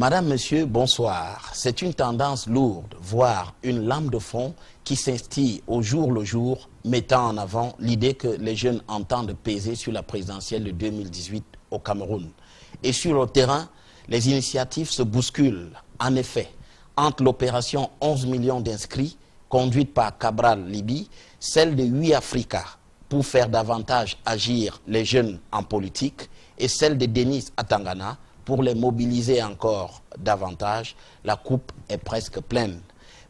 Madame, Monsieur, bonsoir. C'est une tendance lourde, voire une lame de fond qui s'instille au jour le jour, mettant en avant l'idée que les jeunes entendent peser sur la présidentielle de 2018 au Cameroun. Et sur le terrain, les initiatives se bousculent. En effet, entre l'opération 11 millions d'inscrits, conduite par Cabral Libye, celle de 8 Africa, pour faire davantage agir les jeunes en politique, et celle de Denis Atangana, pour les mobiliser encore davantage, la coupe est presque pleine.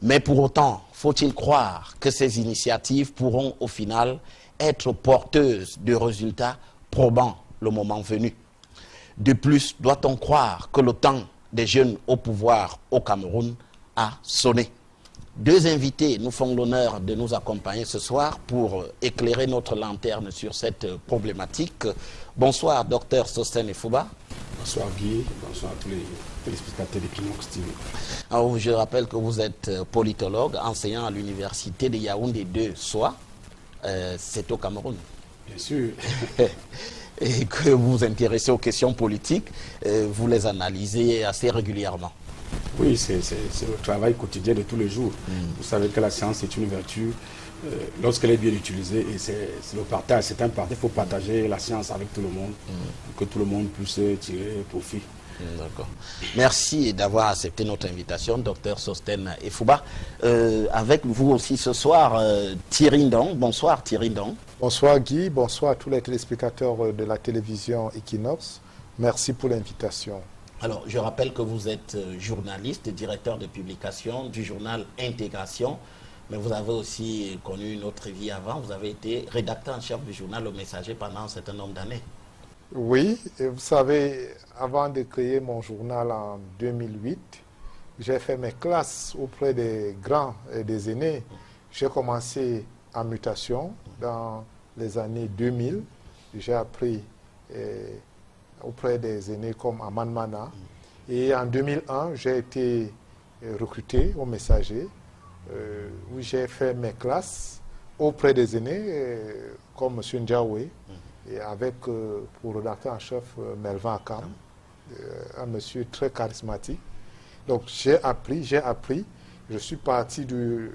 Mais pour autant, faut-il croire que ces initiatives pourront au final être porteuses de résultats probants le moment venu? De plus, doit-on croire que le temps des jeunes au pouvoir au Cameroun a sonné? Deux invités nous font l'honneur de nous accompagner ce soir pour éclairer notre lanterne sur cette problématique. Bonsoir, docteur Sostène Efouba. Bonsoir Guy, bonsoir à tous les téléspectateurs d'Equinox TV. Alors, je rappelle que vous êtes politologue, enseignant à l'université de Yaoundé 2, soit c'est au Cameroun. Bien sûr. Et que vous vous intéressez aux questions politiques, vous les analysez assez régulièrement. Oui, c'est le travail quotidien de tous les jours. Vous savez que la science est une vertu lorsqu'elle est bien utilisée, et c'est le partage, c'est un partage. Il faut partager la science avec tout le monde, pour que tout le monde puisse tirer profit. D'accord. Merci d'avoir accepté notre invitation, docteur Sostène Efouba. Avec vous aussi ce soir, Thierry Ndong. Bonsoir Thierry Ndong. Bonsoir Guy, bonsoir à tous les téléspectateurs de la télévision Equinox. Merci pour l'invitation. Alors, je rappelle que vous êtes journaliste, directeur de publication du journal Intégration, mais vous avez aussi connu une autre vie avant. Vous avez été rédacteur en chef du journal Le Messager pendant un certain nombre d'années. Oui, et vous savez, avant de créer mon journal en 2008, j'ai fait mes classes auprès des grands et des aînés. J'ai commencé en mutation dans les années 2000. J'ai appris auprès des aînés comme Aman Mana. Et en 2001, j'ai été recruté au Messager, où j'ai fait mes classes auprès des aînés, comme M. Ndiaoué, et avec pour rédacteur en chef Melvin Akam, un monsieur très charismatique. Donc j'ai appris, je suis parti du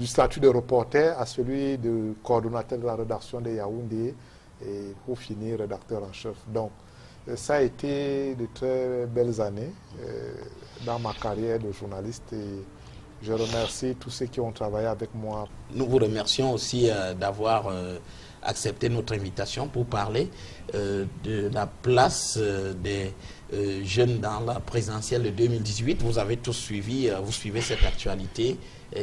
statut de reporter à celui de coordonnateur de la rédaction de Yaoundé, et pour finir rédacteur en chef. Donc ça a été de très belles années dans ma carrière de journaliste, et je remercie tous ceux qui ont travaillé avec moi. Nous vous remercions aussi d'avoir accepté notre invitation pour parler de la place des jeunes dans la présidentielle de 2018. Vous avez tous suivi, vous suivez cette actualité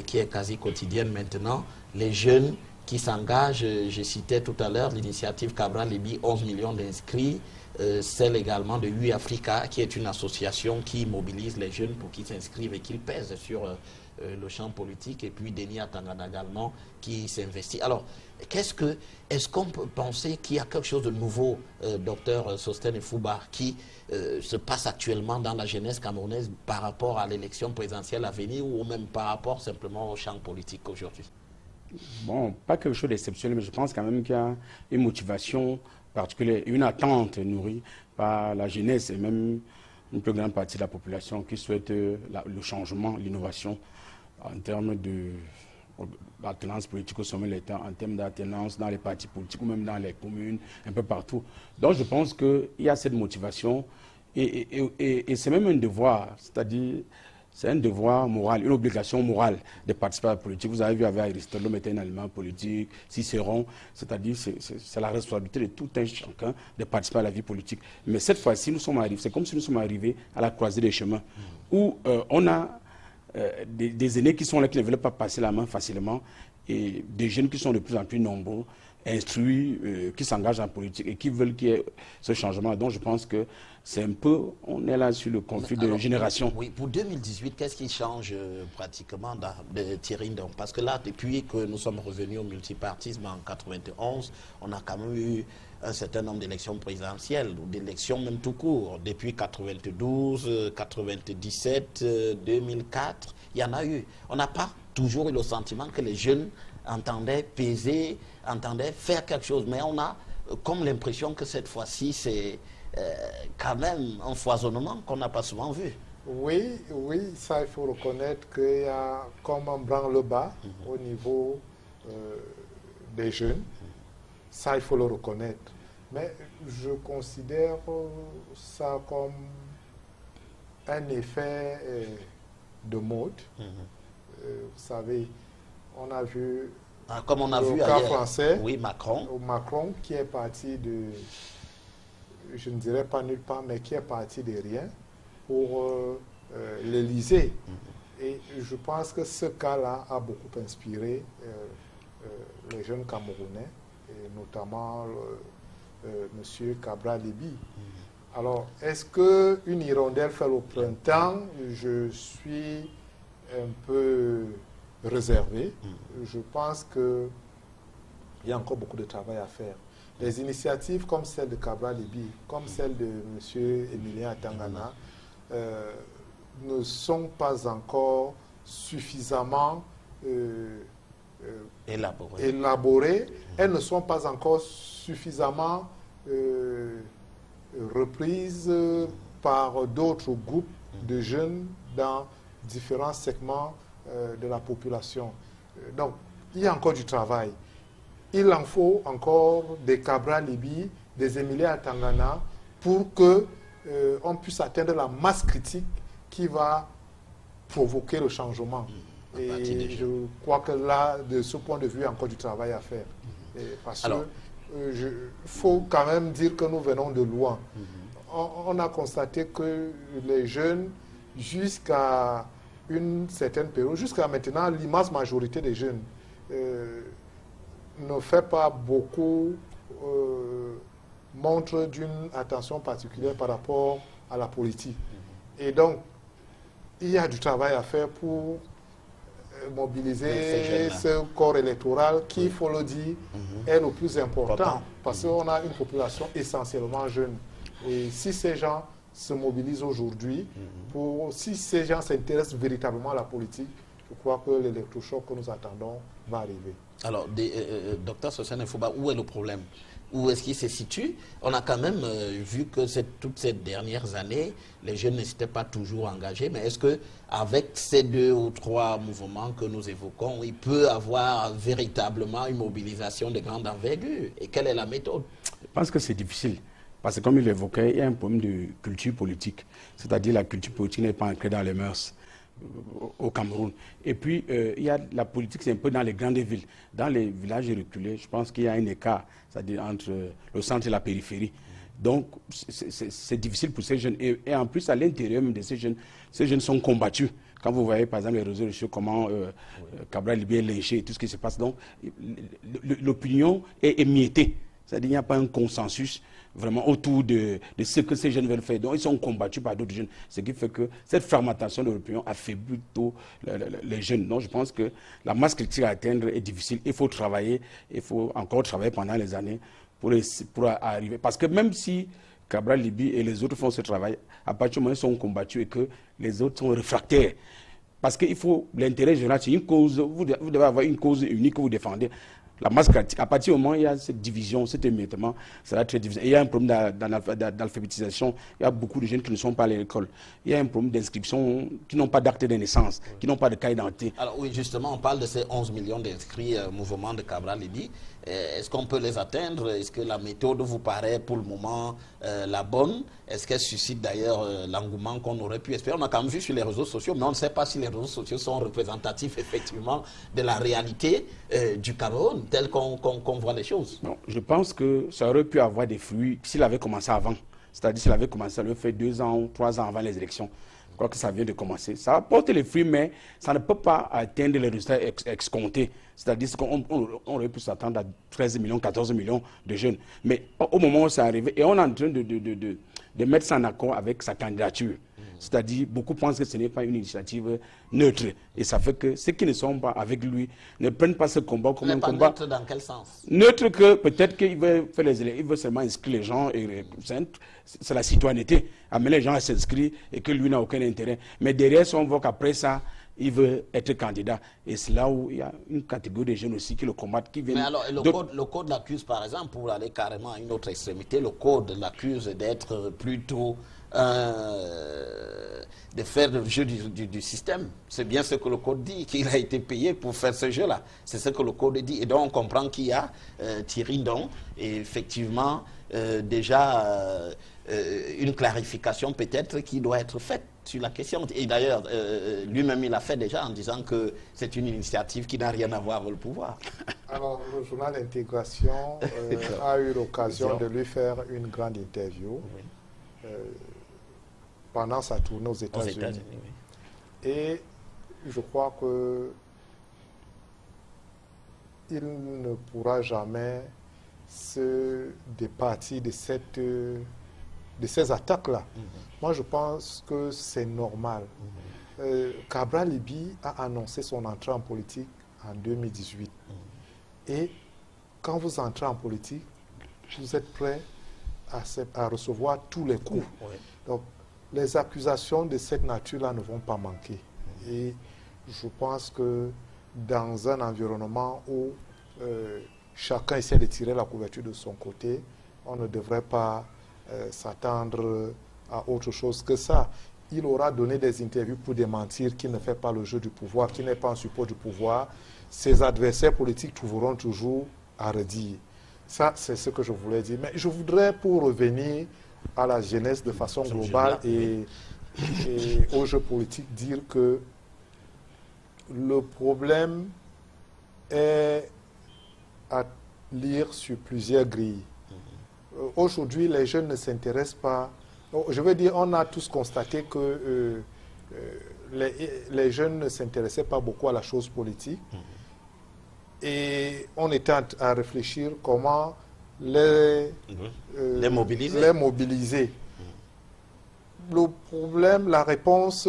qui est quasi quotidienne maintenant. Les jeunes qui s'engagent, je citais tout à l'heure l'initiative Cabral Libye, 11 millions d'inscrits, celle également de 8 Africa, qui est une association qui mobilise les jeunes pour qu'ils s'inscrivent et qu'ils pèsent sur le champ politique, et puis Denis Atangana également qui s'investit. Alors, est-ce qu'on peut penser qu'il y a quelque chose de nouveau, docteur Sostène Efouba, qui se passe actuellement dans la jeunesse camerounaise par rapport à l'élection présidentielle à venir, ou même par rapport simplement au champ politique aujourd'hui? Bon, pas quelque chose d'exceptionnel, mais je pense quand même qu'il y a une motivation particulière, une attente nourrie par la jeunesse et même une plus grande partie de la population qui souhaite le changement, l'innovation en termes de l'alternance politique au sommet de l'État, en termes d'alternance dans les partis politiques ou même dans les communes, un peu partout. Donc je pense qu'il y a cette motivation et c'est même un devoir, c'est-à-dire c'est un devoir moral, une obligation morale de participer à la politique. Vous avez vu avec Aristote, l'homme était un élément politique, Cicéron, c'est-à-dire c'est la responsabilité de tout un chacun de participer à la vie politique. Mais cette fois-ci, nous sommes arrivés, c'est comme si nous sommes arrivés à la croisée des chemins, où on a des aînés qui sont là, qui ne veulent pas passer la main facilement, et des jeunes qui sont de plus en plus nombreux, instruits, qui s'engagent en politique et qui veulent qu'il y ait ce changement. Donc je pense que c'est un peu, on est là sur le conflit de génération. Oui, pour 2018, qu'est-ce qui change pratiquement de Thierry Ndong? Parce que là, depuis que nous sommes revenus au multipartisme en 91, on a quand même eu un certain nombre d'élections présidentielles, ou d'élections même tout court. Depuis 92, 97, 2004, il y en a eu. On n'a pas toujours eu le sentiment que les jeunes entendaient peser, entendaient faire quelque chose. Mais on a comme l'impression que cette fois-ci, quand même un foisonnement qu'on n'a pas souvent vu. Oui, oui, ça il faut reconnaître qu'il y a comme un branle-bas au niveau des jeunes. Ça il faut le reconnaître. Mais je considère ça comme un effet de mode. Vous savez, on a vu comme on a vu le cas ailleurs, français, oui, Macron qui est parti de, je ne dirais pas nulle part, mais qui est parti de rien pour l'Élysée. Et je pense que ce cas-là a beaucoup inspiré les jeunes Camerounais, et notamment M. Cabral Libby. Alors, est-ce qu'une hirondelle fait le printemps? Je suis un peu réservé. Je pense qu'il y a encore beaucoup de travail à faire. Les initiatives comme celle de Cabral Libby, comme celle de M. Emilien Atangana, ne sont pas encore suffisamment élaborées. Elles ne sont pas encore suffisamment reprises par d'autres groupes de jeunes dans différents segments de la population. Donc, il y a encore du travail. Il en faut encore des Cabral Libby, des Emilien Atangana, pour que on puisse atteindre la masse critique qui va provoquer le changement. Et je crois que là, de ce point de vue, il y a encore du travail à faire. Parce qu'il faut quand même dire que nous venons de loin. On a constaté que les jeunes, jusqu'à une certaine période, jusqu'à maintenant, l'immense majorité des jeunes ne fait pas beaucoup, montre d'une attention particulière par rapport à la politique. Et donc, il y a du travail à faire pour mobiliser ce corps électoral qui, il faut le dire, est le plus important. Parce qu'on a une population essentiellement jeune. Et si ces gens se mobilisent aujourd'hui, si ces gens s'intéressent véritablement à la politique, je crois que l'électrochoc que nous attendons va arriver. Alors, docteur Sosséne Fouba, où est le problème? Où est-ce qu'il se situe? On a quand même vu que toutes ces dernières années, les jeunes n'étaient pas toujours engagés. Mais est-ce qu'avec ces 2 ou 3 mouvements que nous évoquons, il peut avoir véritablement une mobilisation de grande envergure? Et quelle est la méthode? Je pense que c'est difficile. Parce que comme il l'évoquait, il y a un problème de culture politique. C'est-à-dire la culture politique n'est pas ancrée dans les mœurs au Cameroun. Et puis, il y a la politique, c'est un peu dans les grandes villes. Dans les villages reculés, je pense qu'il y a un écart, c'est-à-dire entre le centre et la périphérie. Donc, c'est difficile pour ces jeunes. Et en plus, à l'intérieur de ces jeunes sont combattus. Quand vous voyez, par exemple, les réseaux sociaux, comment Cabral Libby est lynché et tout ce qui se passe. Donc, l'opinion est émiettée. C'est-à-dire qu'il n'y a pas un consensus vraiment autour de ce que ces jeunes veulent faire. Donc, ils sont combattus par d'autres jeunes. Ce qui fait que cette fragmentation de l'opinion affaiblit plutôt les jeunes. Donc, je pense que la masse critique à atteindre est difficile. Il faut travailler. Il faut encore travailler pendant les années pour arriver. Parce que même si Cabral Libby et les autres font ce travail, à partir du moment où ils sont combattus et que les autres sont réfractaires, parce qu'il faut l'intérêt général, c'est une cause, vous devez avoir une cause unique que vous défendez. La masse critique, à partir du moment où il y a cette division, cet émiettement, ça va être très difficile. Et il y a un problème d'alphabétisation. Il y a beaucoup de jeunes qui ne sont pas à l'école. Il y a un problème d'inscription, qui n'ont pas d'acte de naissance, qui n'ont pas de carte d'identité. Alors oui, justement, on parle de ces 11 millions d'inscrits au mouvement de Cabral Libby. Est-ce qu'on peut les atteindre? Est-ce que la méthode vous paraît pour le moment la bonne? Est-ce qu'elle suscite d'ailleurs l'engouement qu'on aurait pu espérer? On a quand même vu sur les réseaux sociaux, mais on ne sait pas si les réseaux sociaux sont représentatifs effectivement de la réalité du Cameroun, tel qu'on voit les choses. Non, je pense que ça aurait pu avoir des fruits s'il avait commencé avant. C'est-à-dire s'il avait commencé à le faire 2 ans ou 3 ans avant les élections. Je crois que ça vient de commencer. Ça apporte les fruits, mais ça ne peut pas atteindre les résultats escomptés. C'est-à-dire qu'on aurait pu s'attendre à 13 millions, 14 millions de jeunes. Mais au moment où c'est arrivé, et on est en train de mettre ça en accord avec sa candidature. C'est-à-dire, beaucoup pensent que ce n'est pas une initiative neutre. Et ça fait que ceux qui ne sont pas avec lui ne prennent pas ce combat comme un combat. Neutre dans quel sens? Neutre que peut-être qu'il veut faire les élections, il veut seulement inscrire les gens. C'est la citoyenneté. Amener les gens à s'inscrire et que lui n'a aucun intérêt. Mais derrière, si on voit qu'après ça, il veut être candidat. Et c'est là où il y a une catégorie de jeunes aussi qui le combattent, qui viennent... Mais alors, le code l'accuse, par exemple, pour aller carrément à une autre extrémité, le code l'accuse d'être plutôt... de faire le jeu du système. C'est bien ce que le code dit, qu'il a été payé pour faire ce jeu-là. C'est ce que le code dit. Et donc, on comprend qu'il y a Thierry Ndong, et effectivement, déjà une clarification peut-être qui doit être faite sur la question. Et d'ailleurs, lui-même, il l'a fait déjà en disant que c'est une initiative qui n'a rien à voir avec le pouvoir. Alors, le journal Intégration a eu l'occasion de lui faire une grande interview. Oui. Pendant sa tournée aux États-Unis. Oui. Et je crois que il ne pourra jamais se départir de ces attaques-là. Moi, je pense que c'est normal. Cabral Libye a annoncé son entrée en politique en 2018. Et quand vous entrez en politique, vous êtes prêt à recevoir tous les coups. Oui. Donc, les accusations de cette nature-là ne vont pas manquer. Et je pense que dans un environnement où chacun essaie de tirer la couverture de son côté, on ne devrait pas s'attendre à autre chose que ça. Il aura donné des interviews pour démentir qu'il ne fait pas le jeu du pouvoir, qu'il n'est pas en support du pouvoir. Ses adversaires politiques trouveront toujours à redire. Ça, c'est ce que je voulais dire. Mais je voudrais, pour revenir à la jeunesse de façon globale et au jeu politique, dire que le problème est à lire sur plusieurs grilles. Aujourd'hui, les jeunes ne s'intéressent pas. Je veux dire, on a tous constaté que les jeunes ne s'intéressaient pas beaucoup à la chose politique. Et on était à réfléchir comment les mobiliser. Le problème, la réponse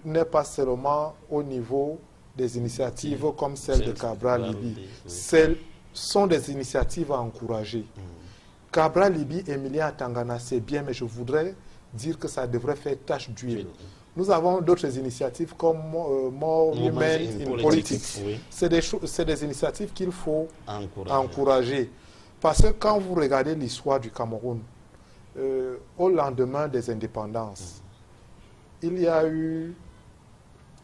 n'est pas seulement au niveau des initiatives comme celle de Cabral Libye. Ce sont des initiatives à encourager. Cabral Libye et Emilien Tangana, c'est bien, mais je voudrais dire que ça devrait faire tâche d'huile. Nous avons d'autres initiatives comme More Women in Politics. Oui. C'est des initiatives qu'il faut encourager. Parce que quand vous regardez l'histoire du Cameroun, au lendemain des indépendances, il y a eu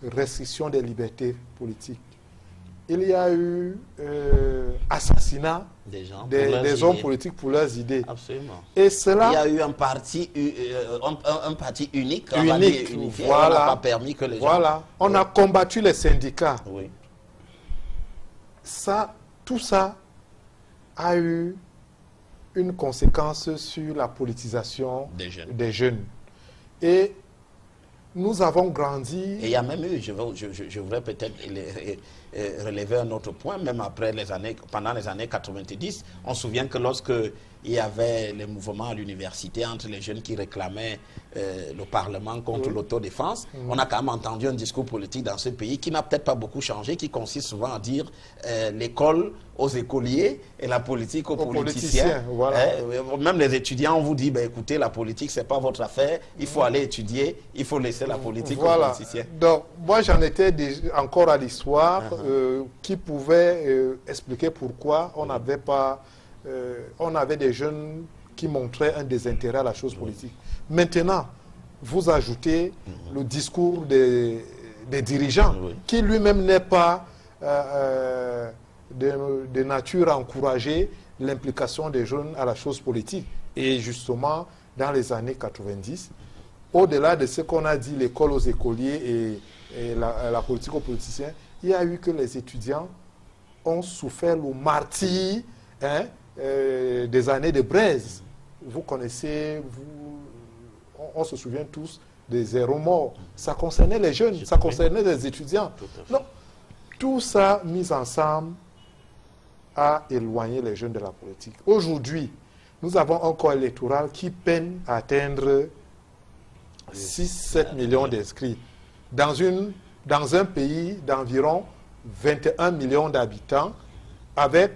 restriction des libertés politiques. Il y a eu assassinat des hommes politiques pour leurs idées. Absolument. Et cela, il y a eu un parti unique, unifié, voilà, on n'a pas permis que les gens... On a combattu les syndicats. Oui. Tout ça a eu une conséquence sur la politisation des jeunes. Et nous avons grandi... Et il y a même eu, je voudrais peut-être relever un autre point, même après pendant les années 90, on se souvient que lorsque il y avait les mouvements à l'université entre les jeunes qui réclamaient le Parlement contre l'autodéfense, on a quand même entendu un discours politique dans ce pays qui n'a peut-être pas beaucoup changé, qui consiste souvent à dire l'école aux écoliers et la politique aux politiciens. Voilà. Même les étudiants, on vous dit, écoutez, la politique, c'est pas votre affaire, il faut aller étudier, il faut laisser la politique aux politiciens. Donc, moi, j'en étais encore à l'histoire qui pouvait expliquer pourquoi on n'avait pas... on avait des jeunes qui montraient un désintérêt à la chose politique. Maintenant, vous ajoutez le discours des dirigeants, qui lui-même n'est pas de nature à encourager l'implication des jeunes à la chose politique. Et justement, dans les années 90, au-delà de ce qu'on a dit, l'école aux écoliers et la politique aux politiciens, il y a eu que les étudiants ont souffert le martyre des années de braise. Vous connaissez, on se souvient tous des zéro morts. Ça concernait les jeunes, ça concernait les étudiants. Non, tout ça mis ensemble a éloigné les jeunes de la politique. Aujourd'hui, nous avons un corps électoral qui peine à atteindre 6-7 millions d'inscrits dans un pays d'environ 21 millions d'habitants, avec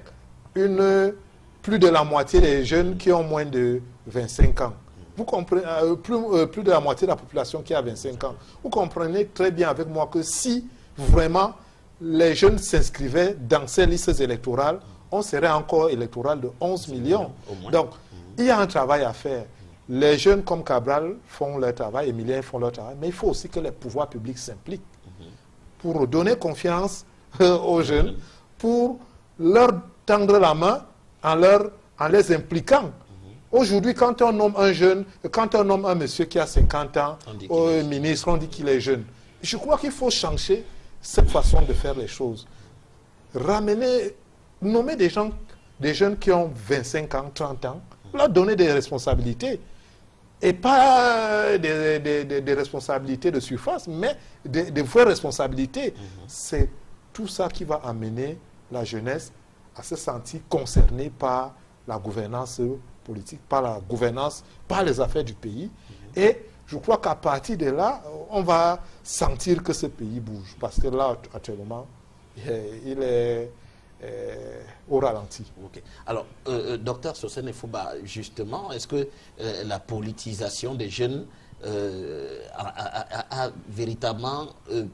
plus de la moitié des jeunes qui ont moins de 25 ans. Vous comprenez, plus de la moitié de la population qui a 25 ans. Vous comprenez très bien avec moi que si vraiment les jeunes s'inscrivaient dans ces listes électorales, on serait encore électoral de 11 millions. Donc, il y a un travail à faire. Les jeunes comme Cabral font leur travail, Emilien font leur travail, mais il faut aussi que les pouvoirs publics s'impliquent pour donner confiance aux jeunes, pour leur tendre la main en les impliquant. Aujourd'hui, quand on nomme un jeune, quand on nomme un monsieur qui a 50 ans, au ministre, on dit qu'il est jeune. Je crois qu'il faut changer cette façon de faire les choses. Nommer des jeunes qui ont 25 ans, 30 ans, leur donner des responsabilités. Et pas des responsabilités de surface, mais des vraies responsabilités. C'est tout ça qui va amener la jeunesse à se sentir concernée par la gouvernance politique, par la gouvernance, par les affaires du pays. Et je crois qu'à partir de là, on va sentir que ce pays bouge. Parce que là, actuellement, il est au ralenti. Okay. Alors, docteur Sosséne Fouba, justement, est-ce que la politisation des jeunes a véritablement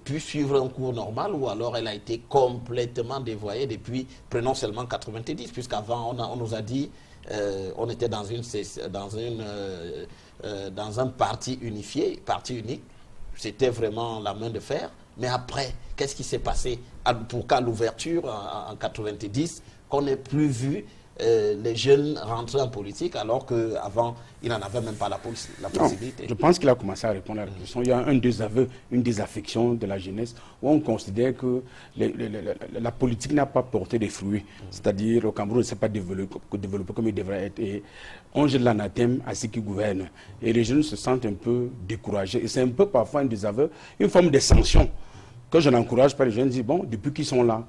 pu suivre un cours normal, ou alors elle a été complètement dévoyée depuis, prenons seulement 90, puisqu'avant on nous a dit on était dans un parti unifié, parti unique, c'était vraiment la main de fer. Mais après, qu'est-ce qui s'est passé pour qu'à l'ouverture en 90, qu'on n'ait plus vu les jeunes rentrer en politique, alors qu'avant, ils n'en avaient même pas la possibilité? Non, je pense qu'il a commencé à répondre à la question. Il y a un désaveu, une désaffection de la jeunesse, où on considère que la politique n'a pas porté des fruits. C'est-à-dire, le Cameroun ne s'est pas développé comme il devrait être. Et on jette l'anathème à ceux qui gouvernent. Et les jeunes se sentent un peu découragés. Et c'est un peu parfois un désaveu, une forme de sanction. Que je n'encourage pas les jeunes, disent, bon, depuis qu'ils sont là,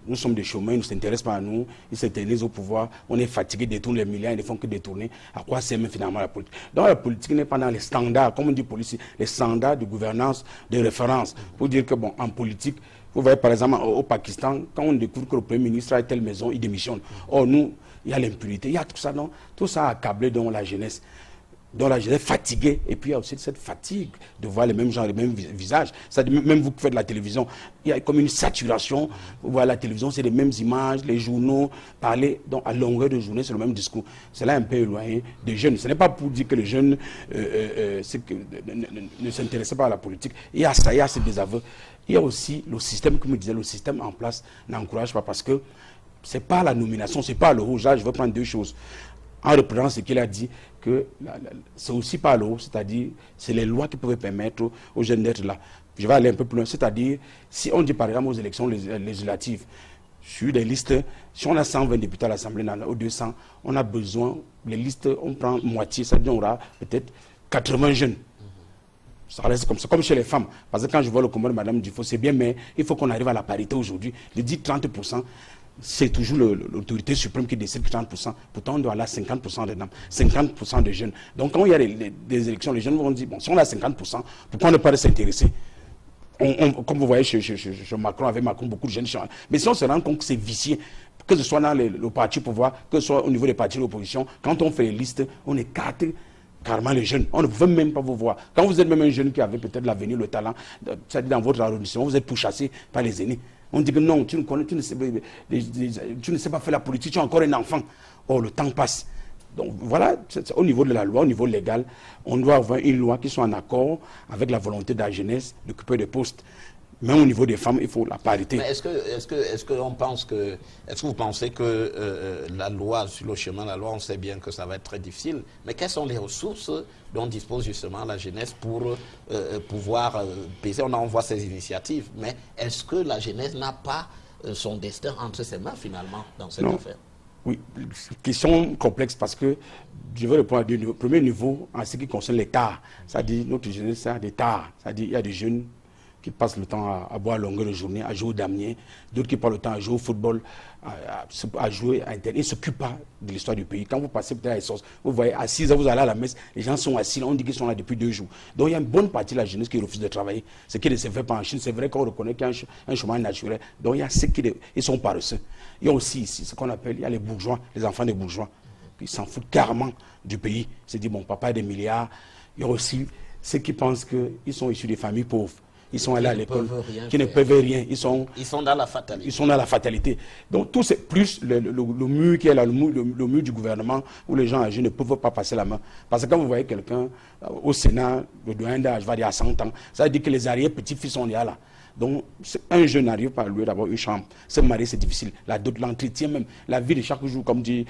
nous sommes des chômeurs, ils ne s'intéressent pas à nous, ils s'éternisent au pouvoir, on est fatigué, détournent les milliards, ils ne font que détourner. À quoi sert finalement la politique? Donc la politique n'est pas dans les standards, comme on dit politique, les standards de gouvernance, de référence. Pour dire que, bon, en politique, vous voyez par exemple au Pakistan, quand on découvre que le Premier ministre a telle maison, il démissionne. Or nous, il y a l'impunité, il y a tout ça, non? Tout ça a accablé dans la jeunesse. Donc la jeunesse fatiguée, et puis il y a aussi cette fatigue de voir les mêmes gens, les mêmes visages. Même vous qui faites de la télévision, il y a comme une saturation. Vous voyez la télévision, c'est les mêmes images, les journaux, parler donc à longueur de journée, c'est le même discours. C'est là un peu éloigné des jeunes. Ce n'est pas pour dire que les jeunes ne s'intéressaient pas à la politique. Il y a ça, il y a ce désaveu. Il y a aussi le système, comme je disais, le système en place n'encourage pas, parce que ce n'est pas la nomination, ce n'est pas le rouge. Là, je veux prendre deux choses. En reprenant ce qu'il a dit, que c'est aussi pas l'eau, c'est-à-dire c'est les lois qui peuvent permettre aux jeunes d'être là. Je vais aller un peu plus loin, c'est-à-dire si on dit par exemple aux élections législatives, sur des listes, si on a 120 députés à l'Assemblée nationale ou 200, on a besoin, les listes, on prend moitié, c'est-à-dire on aura peut-être 80 jeunes. Ça reste comme ça, comme chez les femmes. Parce que quand je vois le combat de Mme Dufo, c'est bien, mais il faut qu'on arrive à la parité aujourd'hui. Je dis 30%. C'est toujours l'autorité suprême qui décide 30%. Pourtant, on doit aller à 50% des dames, 50% de jeunes. Donc, quand il y a des élections, les jeunes vont dire, bon, si on a 50%, pourquoi ne pas s'intéresser? Comme vous voyez chez Macron, avec Macron, beaucoup de jeunes changent. Mais si on se rend compte que c'est vicié, que ce soit dans le parti au pouvoir, que ce soit au niveau des partis de l'opposition, quand on fait les listes, on écarte carrément les jeunes. On ne veut même pas vous voir. Quand vous êtes même un jeune qui avait peut-être l'avenir, le talent, c'est-à-dire dans votre arrondissement, vous êtes pourchassé par les aînés. On dit que non, tu ne sais pas faire la politique, tu es encore un enfant. Or, le temps passe. Donc voilà, au niveau de la loi, au niveau légal, on doit avoir une loi qui soit en accord avec la volonté de la jeunesse d'occuper des postes. Même au niveau des femmes, il faut la parité. Mais est-ce que vous pensez que la loi, sur le chemin de la loi, on sait bien que ça va être très difficile, mais quelles sont les ressources dont dispose justement la jeunesse pour pouvoir peser? On voit ces initiatives, mais est-ce que la jeunesse n'a pas son destin entre ses mains finalement dans cette affaire? Oui, question complexe parce que je vais répondre à deux niveaux. Premier niveau, en ce qui concerne les tares, c'est-à-dire notre jeunesse a des tares, c'est-à-dire il y a des jeunes qui passent le temps à boire à longueur de journée, à jouer au damier, d'autres qui passent le temps à jouer au football, à jouer à Internet. Ils ne s'occupent pas de l'histoire du pays. Quand vous passez peut-être à Essos, vous voyez, à 6 heures, vous allez à la messe, les gens sont assis, on dit qu'ils sont là depuis 2 jours. Donc il y a une bonne partie de la jeunesse qui refuse de travailler. Ce qui ne se fait pas en Chine, c'est vrai qu'on reconnaît qu'il y a un chômage naturel. Donc il y a ceux qui sont paresseux. Il y a aussi ici ce qu'on appelle, il y a les bourgeois, les enfants des bourgeois, qui s'en foutent carrément du pays. Ils se disent, bon, papa a des milliards. Il y a aussi ceux qui pensent qu'ils sont issus des familles pauvres. ils sont allés à l'école, qui ne faire. peuvent rien. Ils sont dans la fatalité. Ils sont dans la fatalité. Donc tout c'est plus le mur qui est là, le mur du gouvernement où les gens âgés ne peuvent pas passer la main. Parce que quand vous voyez quelqu'un au Sénat, le doyen d'âge va dire à 100 ans, ça veut dire que les arrière-petits-fils sont là. Donc, un jeune n'arrive pas à louer d'abord une chambre. Se marier, c'est difficile. L'entretien même, la vie de chaque jour, comme dit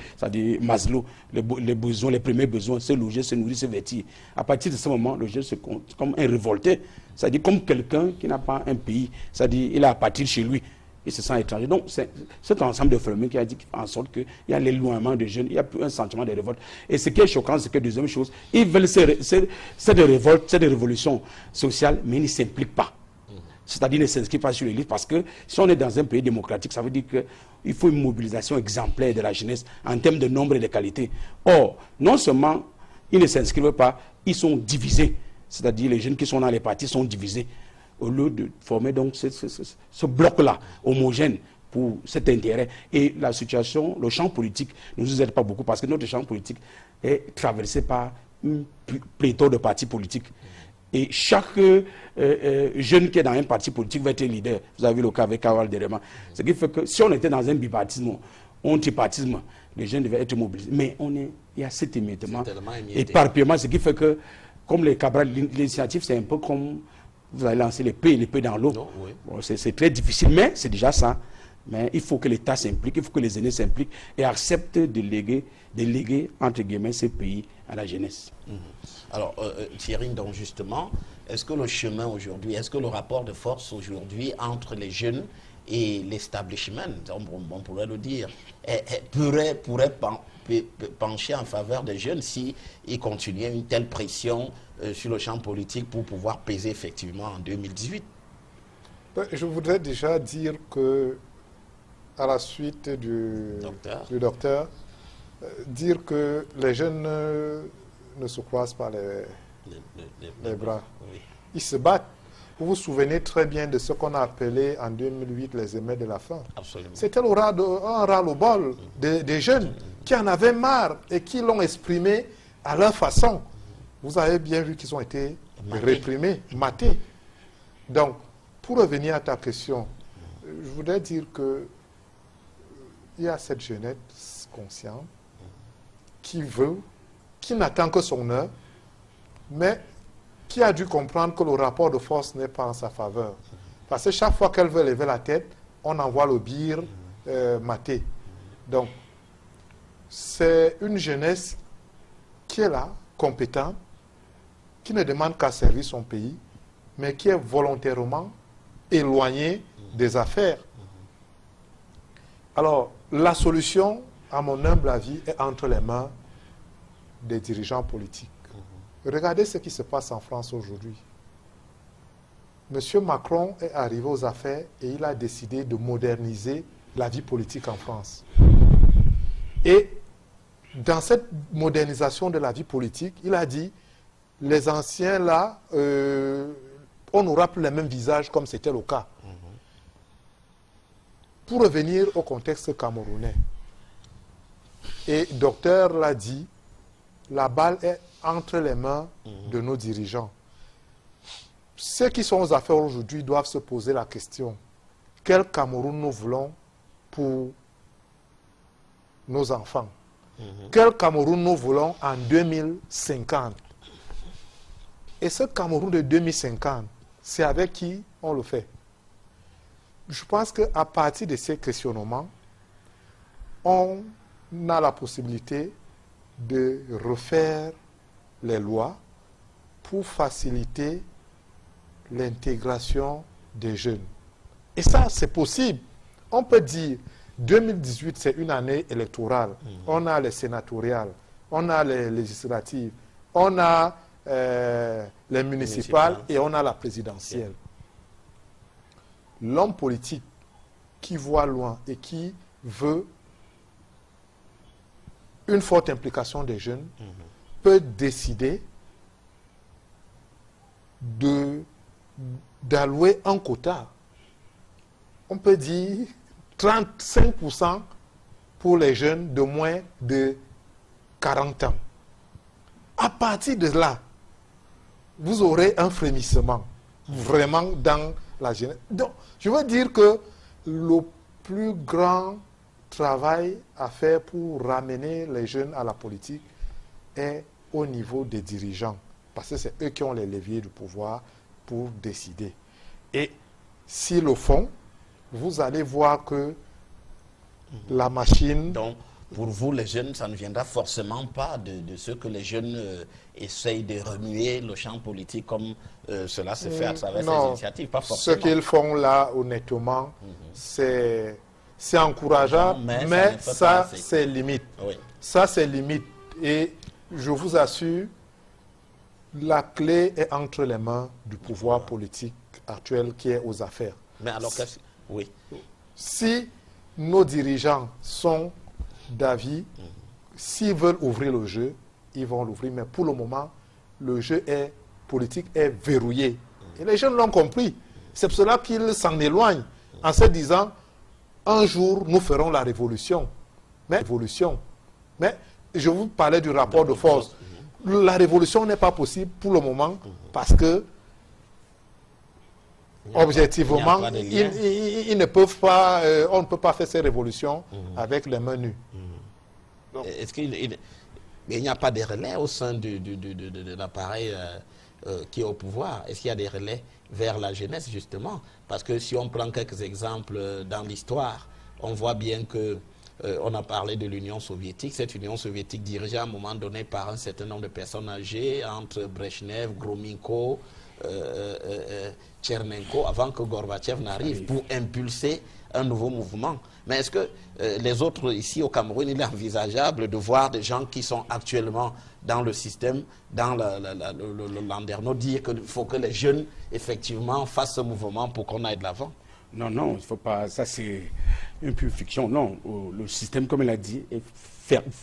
Maslow, les besoins, les premiers besoins, se loger, se nourrir, se vêtir. À partir de ce moment, le jeune se compte comme un révolté. C'est-à-dire comme quelqu'un qui n'a pas un pays. C'est-à-dire il a à partir chez lui. Il se sent étranger. Donc, c'est cet ensemble de phénomènes qui a dit en sorte qu'il y a l'éloignement des jeunes, il y a plus un sentiment de révolte. Et ce qui est choquant, c'est que, deuxième chose, ils veulent cette révolte, cette révolution sociale, mais ils ne s'impliquent pas. C'est-à-dire ne s'inscrivent pas sur les listes parce que si on est dans un pays démocratique, ça veut dire qu'il faut une mobilisation exemplaire de la jeunesse en termes de nombre et de qualité. Or, non seulement ils ne s'inscrivent pas, ils sont divisés. C'est-à-dire les jeunes qui sont dans les partis sont divisés. Au lieu de former donc ce bloc-là homogène pour cet intérêt. Et la situation, le champ politique ne nous aide pas beaucoup parce que notre champ politique est traversé par une pléthore de partis politiques. Et chaque jeune qui est dans un parti politique va être leader. Vous avez vu le cas avec Kawal Derema. Ce qui fait que si on était dans un bipartisme, un tripartisme, les jeunes devaient être mobilisés. Mais il y a cet émiettement, éparpillement, ce qui fait que, comme les Cabral, l'initiative, c'est un peu comme vous allez lancer l'épée dans l'eau. Oui. Bon, c'est très difficile, mais c'est déjà ça. Mais il faut que l'État s'implique, il faut que les aînés s'impliquent et acceptent de léguer, entre guillemets, ces pays à la jeunesse. Alors, Thierry, donc justement, est-ce que le chemin aujourd'hui, est-ce que le rapport de force aujourd'hui entre les jeunes et l'establishment, on pourrait le dire, pourrait pencher en faveur des jeunes si ils continuaient une telle pression sur le champ politique pour pouvoir peser effectivement en 2018? Je voudrais déjà dire que, à la suite du docteur, dire que les jeunes ne se croisent pas les bras. Oui. Ils se battent. Vous vous souvenez très bien de ce qu'on a appelé en 2008 les émeutes de la faim. C'était un ras-le-bol des jeunes qui en avaient marre et qui l'ont exprimé à leur façon. Vous avez bien vu qu'ils ont été réprimés, matés. Donc, pour revenir à ta question, je voudrais dire que il y a cette jeunesse consciente qui veut, qui n'attend que son heure, mais qui a dû comprendre que le rapport de force n'est pas en sa faveur. Parce que chaque fois qu'elle veut lever la tête, on envoie le bir maté. Donc, c'est une jeunesse qui est là, compétente, qui ne demande qu'à servir son pays, mais qui est volontairement éloignée des affaires. Alors, la solution, à mon humble avis, est entre les mains des dirigeants politiques. Regardez ce qui se passe en France aujourd'hui. Monsieur Macron est arrivé aux affaires et il a décidé de moderniser la vie politique en France. Et dans cette modernisation de la vie politique, il a dit, les anciens là, on n'aura plus les mêmes visages comme c'était le cas. Pour revenir au contexte camerounais, et le docteur l'a dit, la balle est entre les mains de nos dirigeants. Ceux qui sont aux affaires aujourd'hui doivent se poser la question, quel Cameroun nous voulons pour nos enfants? Quel Cameroun nous voulons en 2050? Et ce Cameroun de 2050, c'est avec qui on le fait? Je pense qu'à partir de ces questionnements, on a la possibilité de refaire les lois pour faciliter l'intégration des jeunes. Et ça, c'est possible. On peut dire 2018, c'est une année électorale. On a les sénatoriales, on a les législatives, on a les municipales et on a la présidentielle. L'homme politique qui voit loin et qui veut une forte implication des jeunes peut décider d'allouer un quota. On peut dire 35% pour les jeunes de moins de 40 ans. À partir de là, vous aurez un frémissement. vraiment dans la jeunesse. Donc, je veux dire que le plus grand travail à faire pour ramener les jeunes à la politique est au niveau des dirigeants. Parce que c'est eux qui ont les leviers du pouvoir pour décider. Et s'ils le font, vous allez voir que la machine... Donc, pour vous, les jeunes, ça ne viendra forcément pas de ce que les jeunes essayent de remuer le champ politique comme cela se fait à travers ces initiatives. Pas forcément. Ce qu'ils font là, honnêtement, c'est encourageant, mais ça, c'est limite. Oui. Ça, c'est limite. Et je vous assure, la clé est entre les mains du pouvoir politique actuel qui est aux affaires. Mais alors, oui. Si nos dirigeants sont d'avis, s'ils veulent ouvrir le jeu, ils vont l'ouvrir. Mais pour le moment, le jeu politique est verrouillé. Et les jeunes l'ont compris. C'est pour cela qu'ils s'en éloignent en se disant, un jour, nous ferons la révolution. Mais je vous parlais du rapport de force. La révolution n'est pas possible pour le moment parce que objectivement, ils ne peuvent pas, on ne peut pas faire ces révolutions avec les mains nues. Est-ce qu'il n'y a pas de relais au sein de l'appareil qui est au pouvoir? Est-ce qu'il y a des relais vers la jeunesse, justement? Parce que si on prend quelques exemples dans l'histoire, on voit bien que on a parlé de l'Union soviétique. Cette Union soviétique dirigée à un moment donné par un certain nombre de personnes âgées, entre Brezhnev, Gromyko, Tchernenko, avant que Gorbatchev n'arrive pour impulser un nouveau mouvement. Mais est-ce que les autres ici au Cameroun, il est envisageable de voir des gens qui sont actuellement dans le système, dans le landerneau, dire qu'il faut que les jeunes, effectivement, fassent ce mouvement pour qu'on aille de l'avant? Non, non, il ne faut pas. Ça, c'est une pure fiction. Non, le système, comme elle a dit, est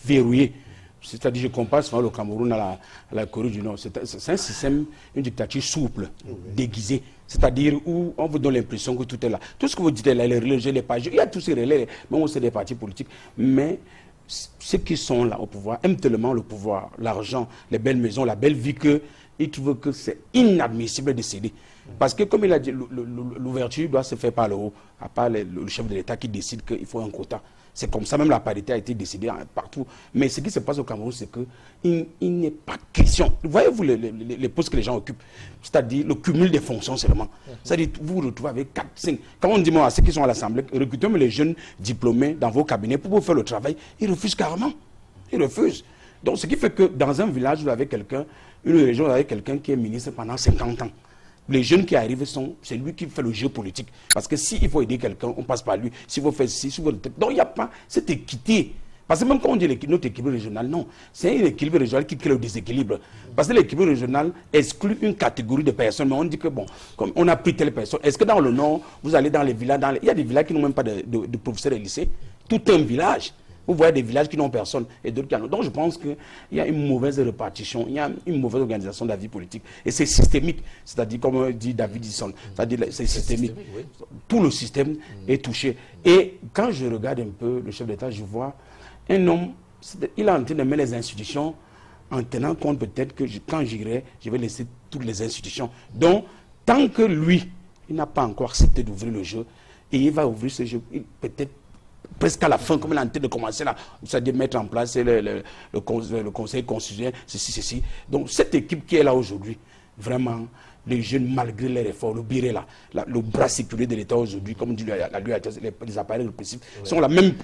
verrouillé. C'est-à-dire, je compare souvent le Cameroun à la Corée du Nord. C'est un système, une dictature souple, déguisée. C'est-à-dire où on vous donne l'impression que tout est là. Tout ce que vous dites là, les relais, les pages, il y a tous ces relais, même c'est des partis politiques. Mais ceux qui sont là au pouvoir aiment tellement le pouvoir, l'argent, les belles maisons, la belle vie, qu'ils trouvent que c'est inadmissible de céder. Parce que, comme il a dit, l'ouverture doit se faire par le haut, à part le chef de l'État qui décide qu'il faut un quota. C'est comme ça, même la parité a été décidée partout. Mais ce qui se passe au Cameroun, c'est qu'il n'est pas question. Voyez-vous les postes que les gens occupent, c'est-à-dire le cumul des fonctions seulement. C'est-à-dire vous vous retrouvez avec 4, 5. Quand on dit moi à ceux qui sont à l'Assemblée, recrutez les jeunes diplômés dans vos cabinets pour vous faire le travail, ils refusent carrément. Ils refusent. Donc ce qui fait que dans un village, vous avez quelqu'un, une région, vous avez quelqu'un qui est ministre pendant 50 ans. Les jeunes qui arrivent, c'est lui qui fait le jeu politique. Parce que s'il faut aider quelqu'un, on passe par lui. S'il faut faire ci, s'il faut... Donc il n'y a pas cette équité. Parce que même quand on dit notre équilibre régional, non. C'est un équilibre régional qui crée le déséquilibre. Parce que l'équilibre régional exclut une catégorie de personnes. Mais on dit que, bon, comme on a pris telle personne, est-ce que dans le Nord, vous allez dans les villages, il y a des villages qui n'ont même pas de professeurs et lycée. Tout un village. Vous voyez des villages qui n'ont personne et d'autres qui en ont. Donc je pense qu'il y a une mauvaise répartition, il y a une mauvaise organisation de la vie politique. Et c'est systémique, c'est-à-dire comme dit David Disson, c'est-à-dire c'est systémique. Oui. Tout le système est touché. Et quand je regarde un peu le chef d'État, je vois un homme, il est en train de mettre les institutions en tenant compte peut-être que quand j'irai, je vais laisser toutes les institutions. Donc, tant que lui, il n'a pas encore accepté d'ouvrir le jeu, et il va ouvrir ce jeu, peut-être presque à la fin, comme il est en train de commencer là, c'est-à-dire mettre en place le conseil constitutionnel, ceci. Donc cette équipe qui est là aujourd'hui, vraiment, les jeunes, malgré les réformes, le biré là, le bras sécuré de l'État aujourd'hui, comme dit les appareils répressifs, sont là, même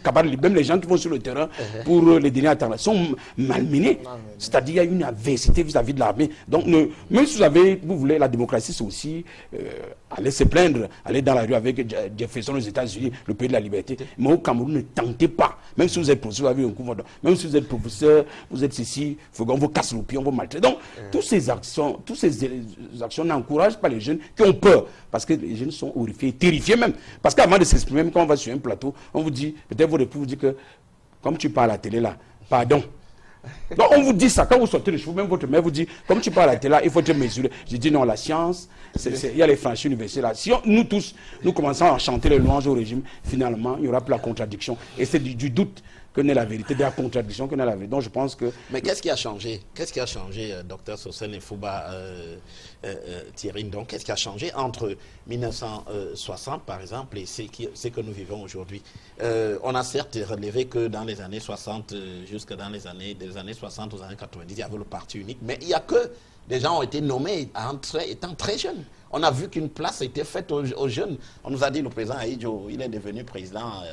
les gens qui vont sur le terrain pour les derniers attentes, sont malmenés. C'est-à-dire qu'il y a une adversité vis-à-vis de l'armée. Donc, même si vous voulez, la démocratie, c'est aussi aller se plaindre, aller dans la rue avec Jefferson aux États-Unis, le pays de la liberté. Mais au Cameroun, ne tentez pas. Même si vous êtes professeur, vous avez un couvre-feu. Même si vous êtes professeur, vous êtes ici, on vous casse le pied, on vous maltraite. Donc, toutes ces actions n'encouragent pas les jeunes qui ont peur. Parce que les jeunes sont horrifiés, terrifiés même. Parce qu'avant de s'exprimer, même quand on va sur un plateau, on vous dit, peut-être vos époux vous disent que, comme tu parles à la télé là, pardon. Donc on vous dit ça, quand vous sortez les cheveux, même votre mère vous dit, comme tu parles à la télé là, il faut te mesurer. Je dis non, la science, il y a les franchises universelles là. Si nous tous, nous commençons à chanter les louanges au régime, finalement, il n'y aura plus la contradiction. Et c'est du doute. que n'est la vérité, de la contradiction que n'est la vérité. Donc je pense que... Mais qu'est-ce qui a changé? Qu'est-ce qui a changé, Dr Sosséne Fouba Thierry Ndong? Qu'est-ce qui a changé entre 1960, par exemple, et ce que nous vivons aujourd'hui? On a certes relevé que dans les années 60, jusque dans des années 60 aux années 90, il y avait le parti unique, mais il n'y a que des gens ont été nommés étant très jeunes. On a vu qu'une place a été faite aux jeunes. On nous a dit le président Aïdjo, il est devenu président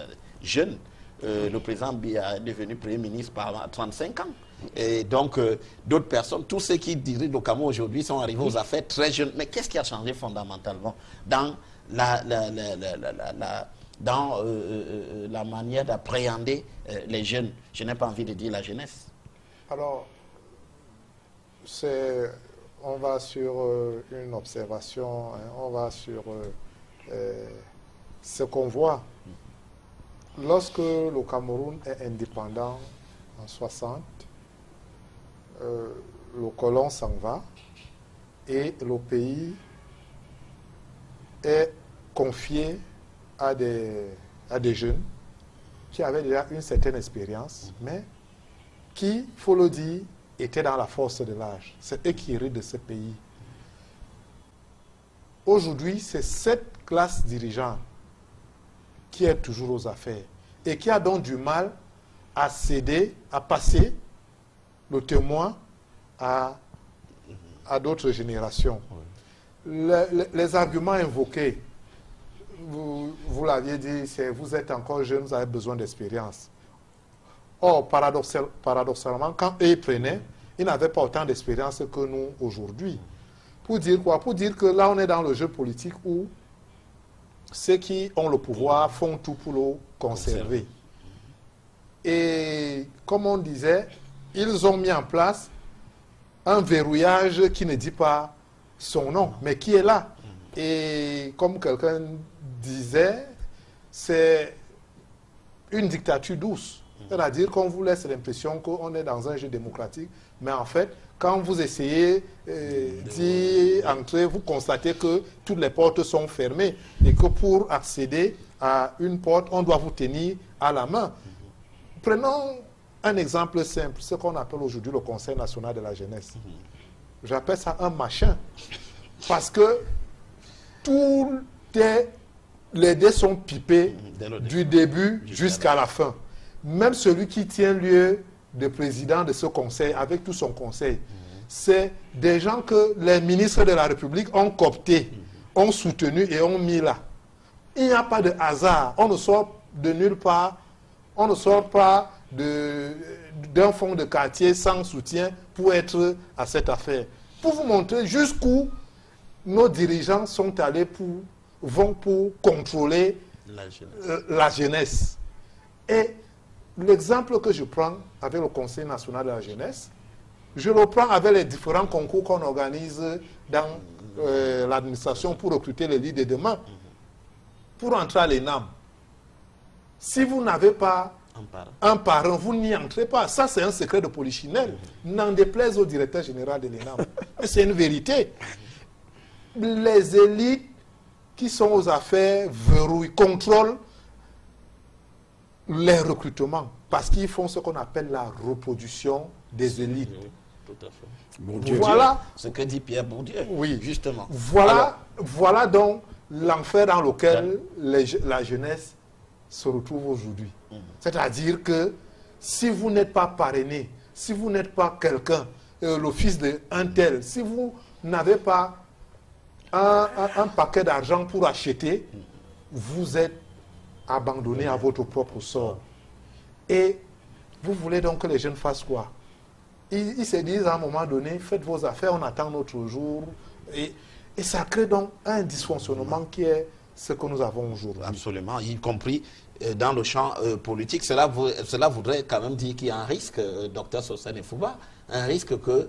jeune. Le président Biya est devenu Premier ministre à 35 ans. Et donc, d'autres personnes, tous ceux qui dirigent le Cameroun aujourd'hui sont arrivés aux affaires très jeunes. Mais qu'est-ce qui a changé fondamentalement dans la manière d'appréhender les jeunes? Je n'ai pas envie de dire la jeunesse. Alors, on va sur une observation, hein, on va sur ce qu'on voit. Lorsque le Cameroun est indépendant en 60, le colon s'en va et le pays est confié à des jeunes qui avaient déjà une certaine expérience, mais qui, il faut le dire, étaient dans la force de l'âge. C'est eux qui héritent de ce pays. Aujourd'hui, c'est cette classe dirigeante qui est toujours aux affaires et qui a donc du mal à céder, à passer le témoin à d'autres générations. Les arguments invoqués, vous l'aviez dit, c'est vous êtes encore jeune, vous avez besoin d'expérience. Or, paradoxalement, quand eux prenaient, ils n'avaient pas autant d'expérience que nous aujourd'hui. Pour dire quoi? Pour dire que là, on est dans le jeu politique où ceux qui ont le pouvoir font tout pour le conserver. Et comme on disait, ils ont mis en place un verrouillage qui ne dit pas son nom, mais qui est là. Et comme quelqu'un disait, c'est une dictature douce. C'est-à-dire qu'on vous laisse l'impression qu'on est dans un jeu démocratique, mais en fait, quand vous essayez d'y entrer, vous constatez que toutes les portes sont fermées et que pour accéder à une porte, on doit vous tenir à la main. Prenons un exemple simple, ce qu'on appelle aujourd'hui le Conseil national de la jeunesse. J'appelle ça un machin, parce que les dés sont pipés du début jusqu'à la fin. Même celui qui tient lieu de président de ce conseil, avec tout son conseil, c'est des gens que les ministres de la République ont cooptés, ont soutenus et ont mis là. Il n'y a pas de hasard. On ne sort de nulle part. On ne sort pas d'un fonds de quartier sans soutien pour être à cette affaire. Pour vous montrer jusqu'où nos dirigeants sont allés vont pour contrôler la jeunesse. Et l'exemple que je prends avec le Conseil national de la jeunesse, je le prends avec les différents concours qu'on organise dans l'administration pour recruter les leaders de demain. Pour entrer à l'ENAM, si vous n'avez pas un parrain, vous n'y entrez pas. Ça, c'est un secret de polichinelle. N'en déplaise au directeur général de l'ENAM. C'est une vérité. Les élites qui sont aux affaires verrouillent, contrôlent les recrutements, parce qu'ils font ce qu'on appelle la reproduction des élites. Tout à fait. Bourdieu. Voilà ce que dit Pierre Bourdieu. Oui, justement. Voilà donc l'enfer dans lequel la jeunesse se retrouve aujourd'hui. C'est-à-dire que si vous n'êtes pas parrainé, si vous n'êtes pas quelqu'un, le fils d'un tel, si vous n'avez pas un paquet d'argent pour acheter, vous êtes abandonné à votre propre sort. Et vous voulez donc que les jeunes fassent quoi? Ils se disent à un moment donné, faites vos affaires, on attend notre jour. Et ça crée donc un dysfonctionnement qui est ce que nous avons aujourd'hui. Absolument, y compris dans le champ politique. Cela voudrait quand même dire qu'il y a un risque, Dr Sosséne Fouba, un risque que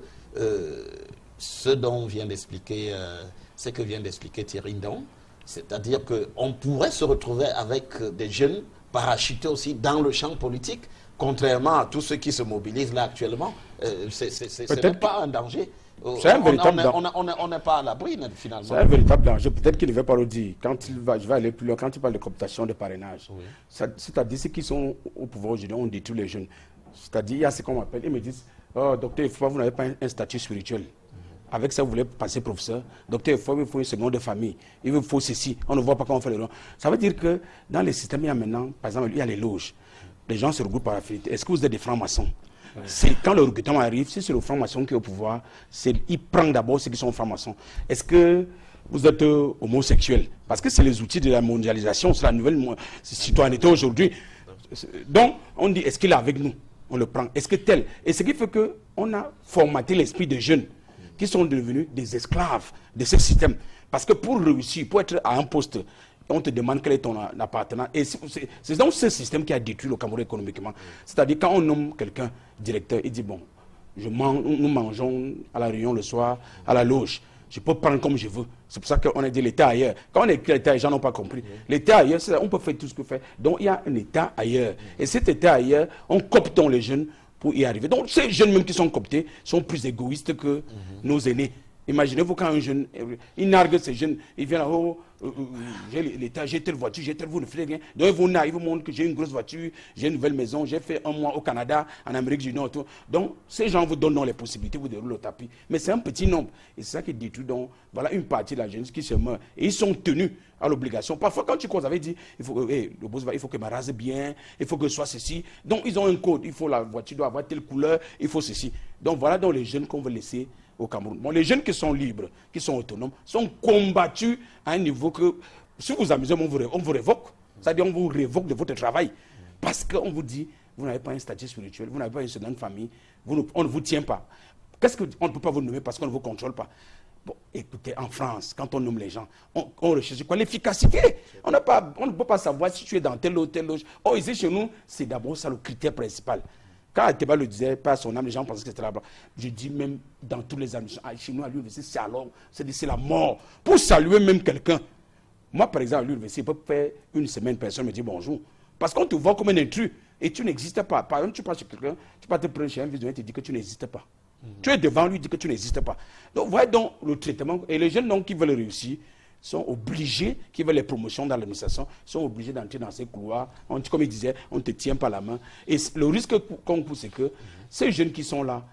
ce que vient d'expliquer Thierry Ndong, c'est-à-dire qu'on pourrait se retrouver avec des jeunes parachutés aussi dans le champ politique, contrairement à tous ceux qui se mobilisent là actuellement, ce n'est pas un danger. C'est un véritable danger. On n'est pas à l'abri, finalement. C'est un véritable danger. Peut-être qu'il ne veut pas le dire. Quand je vais aller plus loin, quand il parle de cooptation, de parrainage, oui. C'est-à-dire ceux qui sont au pouvoir aujourd'hui, on détruit les jeunes. C'est-à-dire, il y a ce qu'on m'appelle, ils me disent, oh, docteur, vous n'avez pas un statut spirituel. Avec ça, vous voulez passer professeur. Docteur, il faut une seconde de famille. Il vous faut ceci. On ne voit pas comment on fait les lois. Ça veut dire que dans les systèmes, il y a maintenant, par exemple, il y a les loges. Les gens se regroupent par affinité. Est-ce que vous êtes des francs-maçons? C'est quand le recrutement arrive, si c'est le franc-maçon qui est au pouvoir, il prend d'abord ceux qui sont francs-maçons. Est-ce que vous êtes homosexuel? Parce que c'est les outils de la mondialisation, c'est la nouvelle citoyenneté aujourd'hui. Donc, on dit, est-ce qu'il est avec nous? On le prend. Est-ce que tel? Et ce qui fait qu'on a formaté l'esprit des jeunes qui sont devenus des esclaves de ce système. Parce que pour réussir, pour être à un poste, on te demande quel est ton appartenance. Et c'est donc ce système qui a détruit le Cameroun économiquement. C'est-à-dire quand on nomme quelqu'un directeur, il dit, bon, nous mangeons à la réunion le soir, à la loge. Je peux prendre comme je veux. C'est pour ça qu'on a dit l'État ailleurs. Quand on est l'État, les gens n'ont pas compris. L'État ailleurs, on peut faire tout ce qu'on fait. Donc il y a un État ailleurs. Et cet État ailleurs, on copte les jeunes pour y arriver. Donc ces jeunes même qui sont cooptés sont plus égoïstes que nos aînés. Imaginez-vous quand un jeune, il nargue ces jeunes, il vient là, oh, j'ai l'État, j'ai telle voiture, j'ai telle, vous ne faites rien. Donc il vous montre que j'ai une grosse voiture, j'ai une nouvelle maison, j'ai fait un mois au Canada, en Amérique du Nord. Tout. Donc ces gens vous donnent les possibilités, vous déroulez le tapis. Mais c'est un petit nombre. Et c'est ça qui détruit. Donc voilà une partie de la jeunesse qui se meurt. Et ils sont tenus à l'obligation. Parfois quand tu causes avec, dit, il faut que me rase bien, il faut que ce soit ceci. Donc ils ont un code, il faut la voiture doit avoir telle couleur, il faut ceci. Donc voilà donc les jeunes qu'on veut laisser au Cameroun. Bon, les jeunes qui sont libres, qui sont autonomes, sont combattus à un niveau que, si vous amusez, on vous révoque. C'est-à-dire on vous révoque de votre travail. Parce qu'on vous dit, vous n'avez pas un statut spirituel, vous n'avez pas une seconde famille, on ne vous tient pas. Qu'est-ce qu'on ne peut pas vous nommer parce qu'on ne vous contrôle pas? Bon, écoutez, en France, quand on nomme les gens, on recherche quoi? L'efficacité. On ne peut pas savoir si tu es dans telle ou telle loge. Oh, ici, chez nous, c'est d'abord ça le critère principal. Quand Ateba le disait, pas son âme, les gens pensaient que c'était là-bas. Je dis même dans tous les ambitions, chez nous à l'université, c'est alors, c'est la mort. Pour saluer même quelqu'un. Moi, par exemple, à l'université, il peut faire une semaine, personne me dit bonjour. Parce qu'on te voit comme un intrus et tu n'existes pas. Par exemple, tu passes chez quelqu'un, tu vas te prendre chez un visionnaire et te dit que tu n'existes pas. Tu es devant lui, il dit que tu n'existes pas. Donc, voyez donc le traitement. Et les jeunes donc, qui veulent réussir sont obligés, qui veulent les promotions dans l'administration, sont obligés d'entrer dans ces couloirs. Comme il disait, on ne te tient pas la main. Et le risque qu'on court, c'est que ces jeunes qui sont là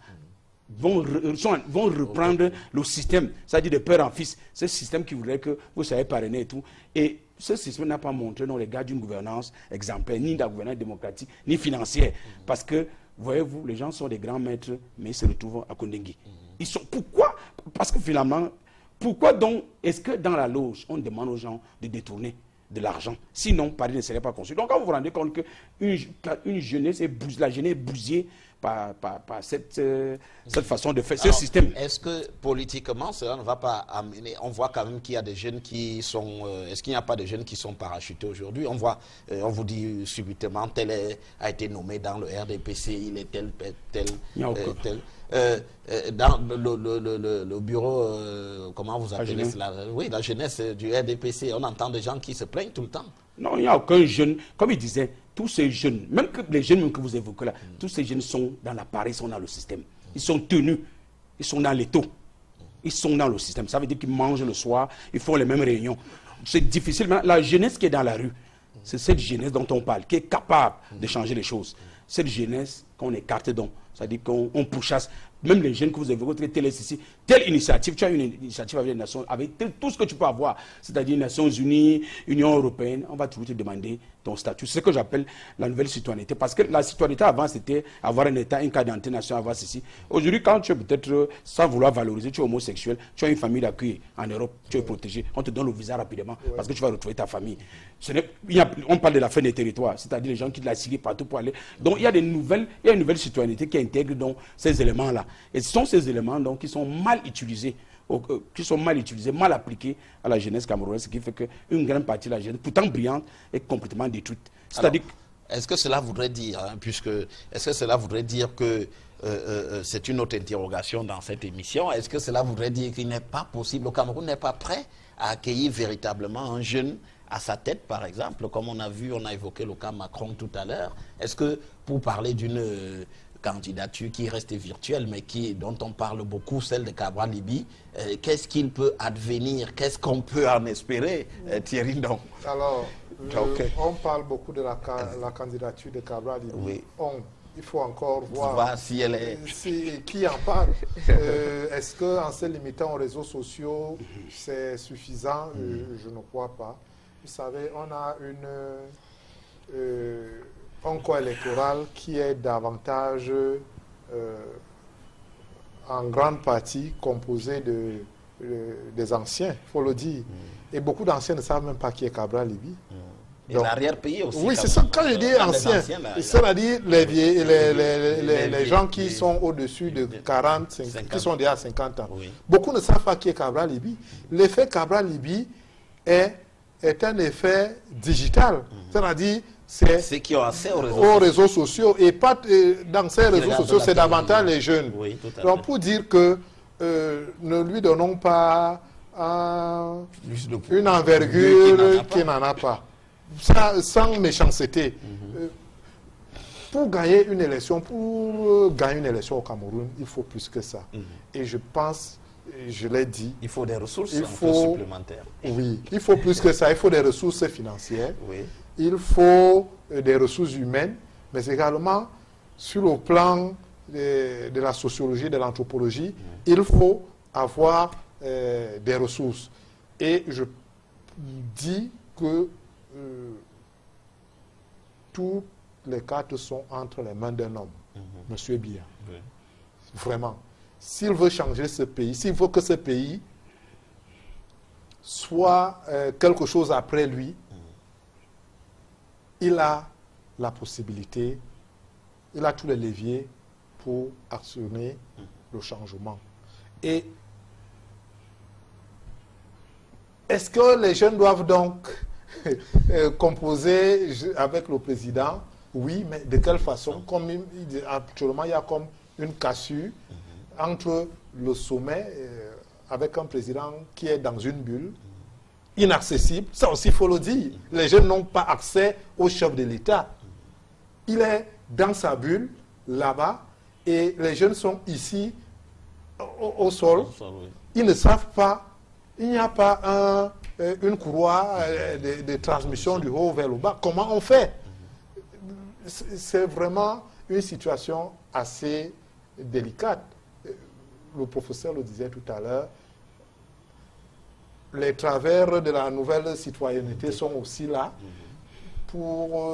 vont reprendre le système, c'est-à-dire de père en fils, ce système qui voudrait que vous soyez parrainé et tout. Et ce système n'a pas montré dans les gars d'une gouvernance exemplaire, ni de la gouvernance démocratique, ni financière. Parce que, voyez-vous, les gens sont des grands maîtres, mais ils se retrouvent à Kondengui. Ils sont, pourquoi? Parce que finalement, pourquoi donc est-ce que dans la loge, on demande aux gens de détourner de l'argent? Sinon, Paris ne serait pas construit. Donc, quand vous vous rendez compte qu'une jeunesse la jeunesse est bousillée par cette façon de faire, ce système. Est-ce que politiquement, cela ne va pas amener... On voit quand même qu'il y a des jeunes qui sont... Est-ce qu'il n'y a pas de jeunes qui sont parachutés aujourd'hui? On voit, on vous dit subitement, tel a été nommé dans le RDPC, il est tel. Dans le bureau, comment vous appelez cela? Oui, la jeunesse du RDPC, on entend des gens qui se plaignent tout le temps. Non, il n'y a aucun jeune. Comme il disait, tous ces jeunes, même que les jeunes même que vous évoquez là, tous ces jeunes sont dans l'appareil, sont dans le système. Ils sont tenus, ils sont dans l'étau. Ils sont dans le système. Ça veut dire qu'ils mangent le soir, ils font les mêmes réunions. C'est difficile. Mais la jeunesse qui est dans la rue, c'est cette jeunesse dont on parle, qui est capable de changer les choses. Cette jeunesse qu'on écarte donc, c'est-à-dire qu'on pourchasse. Même les jeunes que vous évoquez, telle initiative, tu as une initiative avec les nations, avec tout ce que tu peux avoir, c'est-à-dire les Nations Unies, Union Européenne, on va toujours te demander ton statut. C'est ce que j'appelle la nouvelle citoyenneté. Parce que la citoyenneté avant, c'était avoir un État, une carte d'identité nationale, avoir ceci. Aujourd'hui, quand tu es peut-être, sans vouloir valoriser, tu es homosexuel, tu as une famille d'accueil en Europe, tu es protégé, on te donne le visa rapidement parce que tu vas retrouver ta famille. On parle de la fin des territoires, c'est-à-dire les gens qui de la Syrie partout pour aller. Donc il y a une nouvelle citoyenneté qui intègre donc ces éléments-là. Et ce sont ces éléments donc, qui sont mal utilisés, mal appliqués à la jeunesse camerounaise, ce qui fait qu'une grande partie de la jeunesse, pourtant brillante, est complètement détruite. C'est-à-dire... Est-ce que cela voudrait dire, est-ce que cela voudrait dire que c'est une autre interrogation dans cette émission, est-ce que cela voudrait dire qu'il n'est pas possible, le Cameroun n'est pas prêt à accueillir véritablement un jeune à sa tête, par exemple, comme on a vu, on a évoqué le cas Macron tout à l'heure. Est-ce que, pour parler d'une candidature qui reste virtuelle, mais dont on parle beaucoup, celle de Cabral Libby, qu'est-ce qu'il peut advenir? Qu'est-ce qu'on peut en espérer, Thierry Ndong? Alors, on parle beaucoup de la candidature de Cabral Libby. Oui. Il faut encore voir si elle est... qui en parle. Est-ce qu'en se limitant aux réseaux sociaux, c'est suffisant? Je ne crois pas. Vous savez, on a un corps électoral qui est davantage, en grande partie, composé des anciens, il faut le dire. Et beaucoup d'anciens ne savent même pas qui est Cabral Libby. Et l'arrière-pays aussi. Oui, c'est ça. Quand je dis anciens, c'est-à-dire les gens qui sont au-dessus de 40, 50, qui sont déjà à 50 ans. Oui. Beaucoup ne savent pas qui est Cabral Libby. L'effet Cabral Libby est un effet digital. C'est-à-dire, c'est ceux qui ont accès aux réseaux sociaux. Et pas dans ces réseaux sociaux, c'est davantage les jeunes. Oui, tout à fait. Donc, pour dire que ne lui donnons pas une envergure qui n'en a pas. Ça, sans méchanceté. Pour gagner une élection, au Cameroun, il faut plus que ça. Et je pense, je l'ai dit, il faut des ressources supplémentaires. Oui, il faut plus que ça. Il faut des ressources financières. Oui. Il faut des ressources humaines, mais également sur le plan de la sociologie, de l'anthropologie, il faut avoir des ressources. Et je dis que toutes les cartes sont entre les mains d'un homme, Monsieur Biya. Oui. Vraiment. S'il veut changer ce pays, s'il veut que ce pays soit quelque chose après lui, il a la possibilité, il a tous les leviers pour actionner le changement. Et est-ce que les jeunes doivent donc composer avec le président? Oui, mais de quelle façon? Comme actuellement, il y a comme une cassure entre le sommet avec un président qui est dans une bulle, inaccessible. Ça aussi, il faut le dire. Les jeunes n'ont pas accès au chef de l'État. Il est dans sa bulle, là-bas, et les jeunes sont ici, au sol. Ils ne savent pas. Il n'y a pas une courroie de transmission du haut vers le bas. Comment on fait? C'est vraiment une situation assez délicate. Le professeur le disait tout à l'heure. Les travers de la nouvelle citoyenneté sont aussi là pour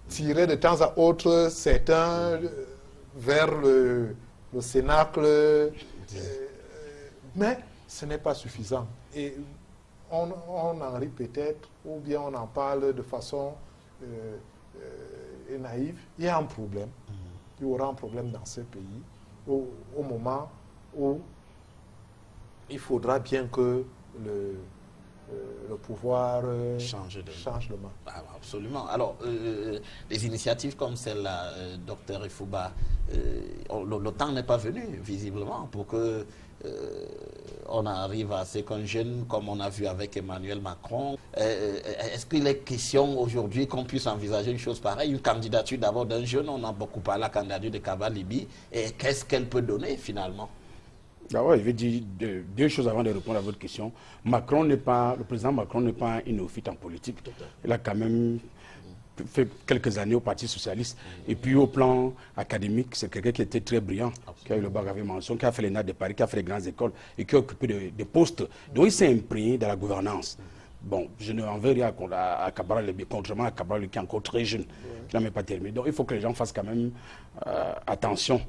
tirer de temps à autre certains vers le cénacle. Mais ce n'est pas suffisant. Et on en rit peut-être, ou bien on en parle de façon naïve. Il y a un problème. Il y aura un problème dans ce pays au moment où il faudra bien que le pouvoir change de main. Ah, absolument. Alors, des initiatives comme celle-là, Dr Ifouba, le temps n'est pas venu, visiblement, pour que on arrive à ce qu'un jeune, comme on a vu avec Emmanuel Macron, est-ce qu'il est question aujourd'hui qu'on puisse envisager une chose pareille, une candidature d'abord d'un jeune? On a beaucoup parlé de la candidature de Cabral Libby, et qu'est-ce qu'elle peut donner finalement? D'abord, je vais dire deux choses avant de répondre à votre question. Le président Macron n'est pas un néophyte en politique. Il a quand même fait quelques années au Parti socialiste. Et puis au plan académique, c'est quelqu'un qui était très brillant, qui a eu le bac avec mention, qui a fait l'ENA de Paris, qui a fait les grandes écoles et qui a occupé des postes. Donc il s'est imprégné dans la gouvernance. Bon, je ne en veux rien à Cabral, contrairement à Cabral qui est encore très jeune, qui n'a même pas terminé. Donc il faut que les gens fassent quand même attention.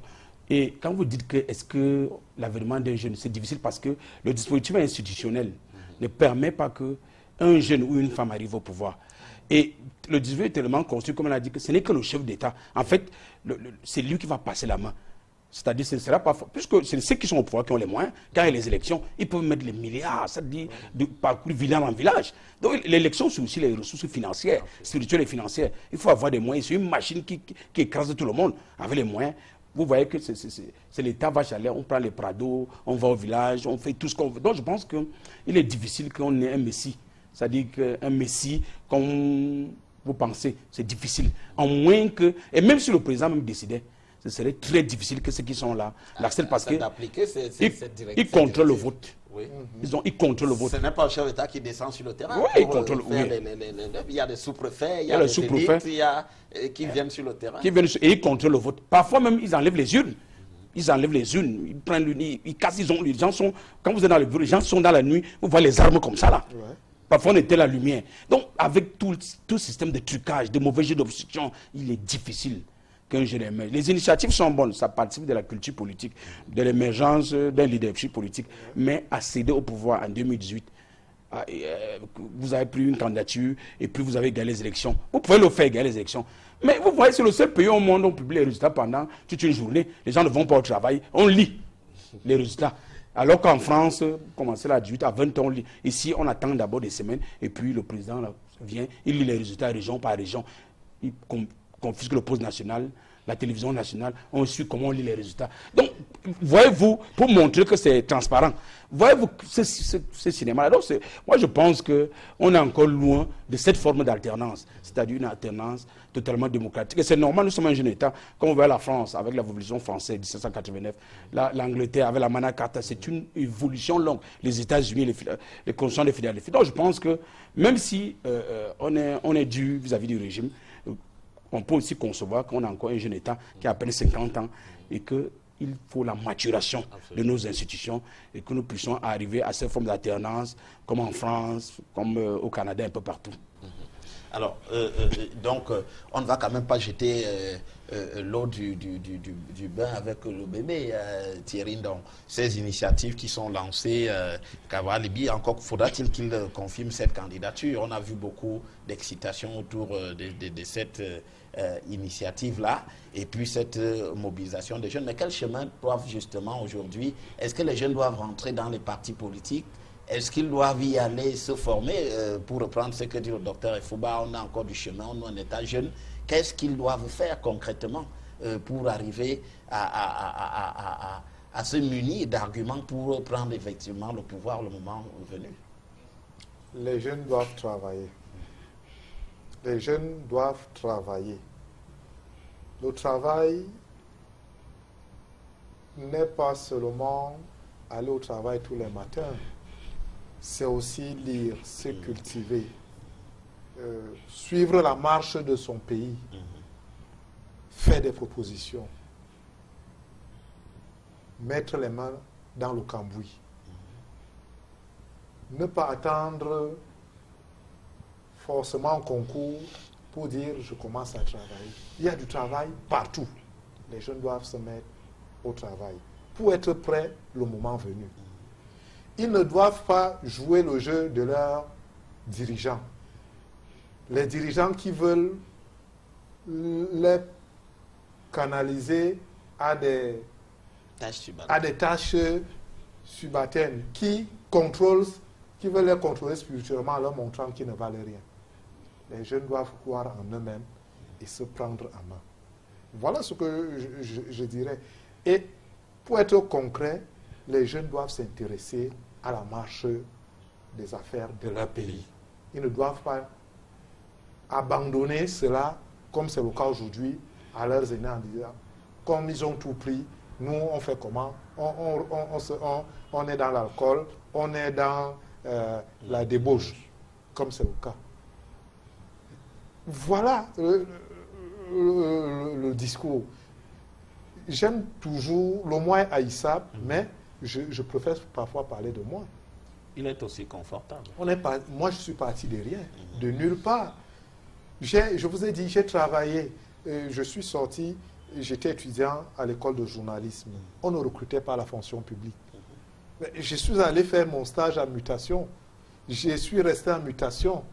Et quand vous dites que est-ce que l'avènement d'un jeune, c'est difficile parce que le dispositif institutionnel ne permet pas qu'un jeune ou une femme arrive au pouvoir. Et le dispositif est tellement construit, comme on a dit, que ce n'est que le chef d'État. En fait, c'est lui qui va passer la main. C'est-à-dire ce ne sera pas... Puisque c'est ceux qui sont au pouvoir qui ont les moyens, quand il y a les élections, ils peuvent mettre les milliards, c'est-à-dire de parcourir village en village. Donc l'élection, c'est aussi les ressources financières, spirituelles et financières. Il faut avoir des moyens. C'est une machine qui écrase tout le monde avec les moyens. Vous voyez que c'est l'État vache à lait, on prend les prados, on va au village, on fait tout ce qu'on veut. Donc je pense qu'il est difficile qu'on ait un messie c'est-à-dire qu'un messie, comme vous pensez, c'est difficile. En moins que, et même si le président même décidait, ce serait très difficile que ceux qui sont là l'acceptent parce qu'ils contrôlent le vote. Oui. Ils contrôlent le vote. Ce n'est pas le chef d'État qui descend sur le terrain. Oui, il contrôle. Il y a des sous-préfets, il y a des élites, qui viennent sur le terrain. Et ils contrôlent le vote. Parfois même, ils enlèvent les urnes. Ils enlèvent les urnes, ils prennent le nid, ils cassent, les gens sont, quand vous êtes dans le bureau, les gens sont dans la nuit, vous voyez les armes comme ça là. Ouais. Parfois on était la lumière. Donc avec tout système de trucage, de mauvais jeux d'obstruction, il est difficile qu'un jeune émerge. Les initiatives sont bonnes, ça participe de la culture politique, de l'émergence d'un leadership politique. Mais accéder au pouvoir en 2018, vous avez pris une candidature et puis vous avez gagné les élections. Vous pouvez le faire, gagner les élections. Mais vous voyez, c'est le seul pays au monde où on publie les résultats pendant toute une journée. Les gens ne vont pas au travail. On lit les résultats. Alors qu'en France, commencer à 18 à 20 ans, on lit. Ici, on attend d'abord des semaines et puis le président là, vient, il lit les résultats région par région. Il confisque le poste national, la télévision nationale, on suit comment on lit les résultats. Donc, voyez-vous, pour montrer que c'est transparent, voyez-vous ce cinéma-là. Donc, moi, je pense qu'on est encore loin de cette forme d'alternance, c'est-à-dire une alternance totalement démocratique. Et c'est normal, nous sommes un jeune État, comme on voit la France, avec la révolution française de 1789, l'Angleterre avec la Magna Carta, c'est une évolution longue. Les États-Unis, les conditions de fidélité. Donc, je pense que même si on est dû vis-à-vis du régime, on peut aussi concevoir qu'on a encore un jeune État qui a à peine 50 ans et qu'il faut la maturation de nos institutions et que nous puissions arriver à cette forme d'alternance comme en France, comme au Canada, un peu partout. Alors, donc, on ne va quand même pas jeter l'eau du bain avec le bébé, Thierry. Donc, ces initiatives qui sont lancées, Kavalibi, encore faudra-t-il qu'il confirme cette candidature? On a vu beaucoup d'excitation autour de cette initiative-là, et puis cette mobilisation des jeunes. Mais quel chemin doivent justement aujourd'hui? Est-ce que les jeunes doivent rentrer dans les partis politiques? Est-ce qu'ils doivent y aller se former? Pour reprendre ce que dit le docteur Efouba, on a encore du chemin, on est un État jeune. Qu'est-ce qu'ils doivent faire concrètement pour arriver à se munir d'arguments pour prendre effectivement le pouvoir le moment venu? Les jeunes doivent travailler. Les jeunes doivent travailler. Le travail n'est pas seulement aller au travail tous les matins. C'est aussi lire, se cultiver, suivre la marche de son pays, faire des propositions, mettre les mains dans le cambouis. Ne pas attendre forcément un concours pour dire je commence à travailler. Il y a du travail partout. Les jeunes doivent se mettre au travail pour être prêts le moment venu. Ils ne doivent pas jouer le jeu de leurs dirigeants. Les dirigeants qui veulent les canaliser à des tâches subalternes, qui veulent les contrôler spirituellement en leur montrant qu'ils ne valent rien. Les jeunes doivent croire en eux-mêmes et se prendre en main. Voilà ce que je dirais. Et pour être concret, les jeunes doivent s'intéresser à la marche des affaires de leur pays. Ils ne doivent pas abandonner cela, comme c'est le cas aujourd'hui, à leurs aînés en disant, comme ils ont tout pris, nous on fait comment? On est dans l'alcool, on est dans la débauche, comme c'est le cas. Voilà le discours. J'aime toujours le moi haïssable, mais je préfère parfois parler de moi. Il est aussi confortable. Moi, je suis parti de rien, de nulle part. Je vous ai dit, j'ai travaillé, je suis sorti, j'étais étudiant à l'école de journalisme. On ne recrutait pas la fonction publique. Mais je suis allé faire mon stage en mutation. Je suis resté en mutation.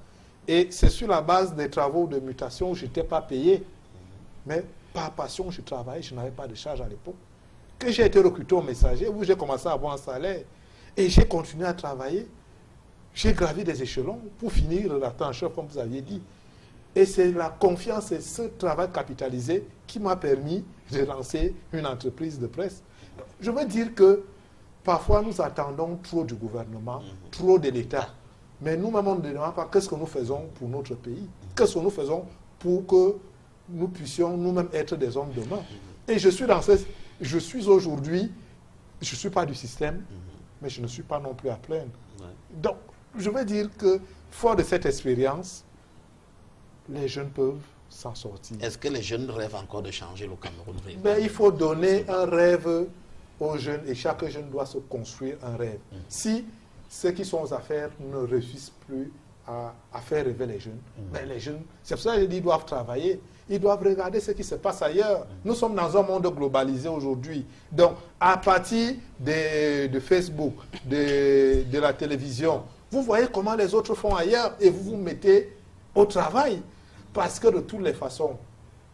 Et c'est sur la base des travaux de mutation où je n'étais pas payé. Mais par passion, je travaillais, je n'avais pas de charge à l'époque. Que j'ai été recruté au messager, où j'ai commencé à avoir un salaire. Et j'ai continué à travailler. J'ai gravi des échelons pour finir en chef, comme vous aviez dit. Et c'est la confiance et ce travail capitalisé qui m'a permis de lancer une entreprise de presse. Je veux dire que parfois nous attendons trop du gouvernement, trop de l'État. Mais nous-mêmes, on ne demande pas qu'est-ce que nous faisons pour notre pays. Qu'est-ce que nous faisons pour que nous puissions nous-mêmes être des hommes demain. Et je suis je suis aujourd'hui, je ne suis pas du système, mais je ne suis pas non plus à plaindre. Donc, je veux dire que, fort de cette expérience, les jeunes peuvent s'en sortir. Est-ce que les jeunes rêvent encore de changer le Cameroun? Mais il faut donner un rêve aux jeunes et chaque jeune doit se construire un rêve. Si ceux qui sont aux affaires ne réussissent plus à faire rêver les jeunes, mais les jeunes, c'est pour ça qu'ils doivent travailler. Ils doivent regarder ce qui se passe ailleurs. Nous sommes dans un monde globalisé aujourd'hui. Donc, à partir de Facebook, de la télévision, vous voyez comment les autres font ailleurs et vous vous mettez au travail. Parce que de toutes les façons,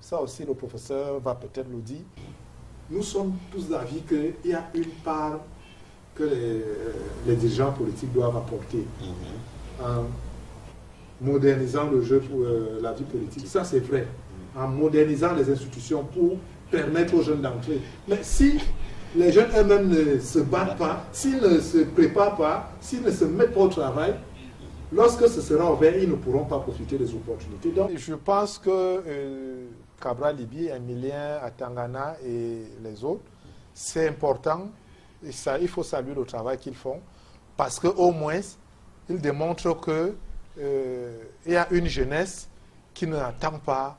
ça aussi le professeur va peut-être le dire, nous sommes tous d'avis qu'il y a une part que les dirigeants politiques doivent apporter en modernisant le jeu pour la vie politique. Ça, c'est vrai. En modernisant les institutions pour permettre aux jeunes d'entrer. Mais si les jeunes eux-mêmes ne se battent pas, s'ils ne se préparent pas, s'ils ne se mettent pas au travail, lorsque ce sera ouvert, ils ne pourront pas profiter des opportunités. Donc, je pense que Cabral Libi, Emilien Atangana et les autres, c'est important. Et ça, il faut saluer le travail qu'ils font parce qu'au moins, ils démontrent qu'il y a une jeunesse qui n'attend pas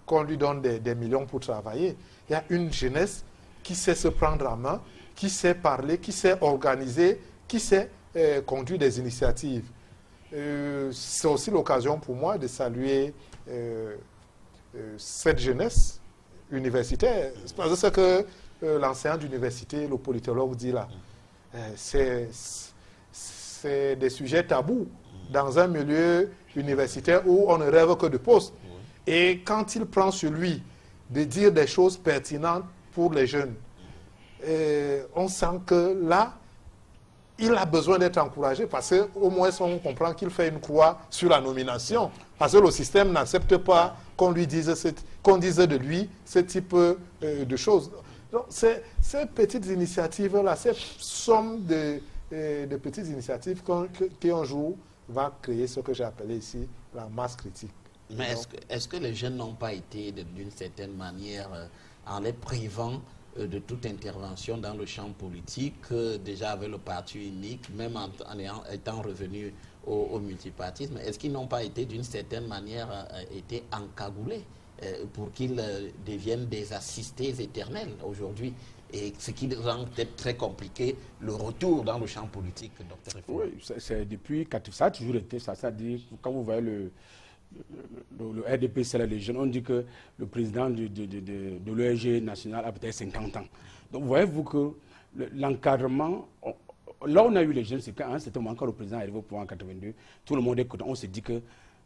qu'on lui donne des millions pour travailler. Il y a une jeunesse qui sait se prendre en main, qui sait parler, qui sait organiser, qui sait conduire des initiatives. C'est aussi l'occasion pour moi de saluer cette jeunesse universitaire. Parce que ce que l'enseignant d'université, le politologue dit là, c'est des sujets tabous dans un milieu universitaire où on ne rêve que de postes. Et quand il prend celui de dire des choses pertinentes pour les jeunes, on sent que là, il a besoin d'être encouragé parce qu'au moins on comprend qu'il fait une croix sur la nomination. Parce que le système n'accepte pas qu'on lui dise, qu'on dise de lui ce type de choses. Donc ces petites initiatives-là, cette somme de petites initiatives qui un jour va créer ce que j'ai appelé ici la masse critique. Mais est-ce que les jeunes n'ont pas été, d'une certaine manière, en les privant de toute intervention dans le champ politique, déjà avec le parti unique, même en étant revenus au multipartisme, est-ce qu'ils n'ont pas été, d'une certaine manière, été encagoulés pour qu'ils deviennent des assistés éternels aujourd'hui? Et ce qui rend peut-être très compliqué le retour dans le champ politique, Dr. Efo. Oui, c'est depuis, ça a toujours été ça. C'est-à-dire, quand vous voyez le RDP, c'est les jeunes, on dit que le président de l'ONG national a peut-être 50 ans. Donc, voyez-vous que l'encadrement, là où on a eu les jeunes, c'est qu'à un certain moment, quand le président est arrivé au pouvoir en 82, tout le monde on se dit que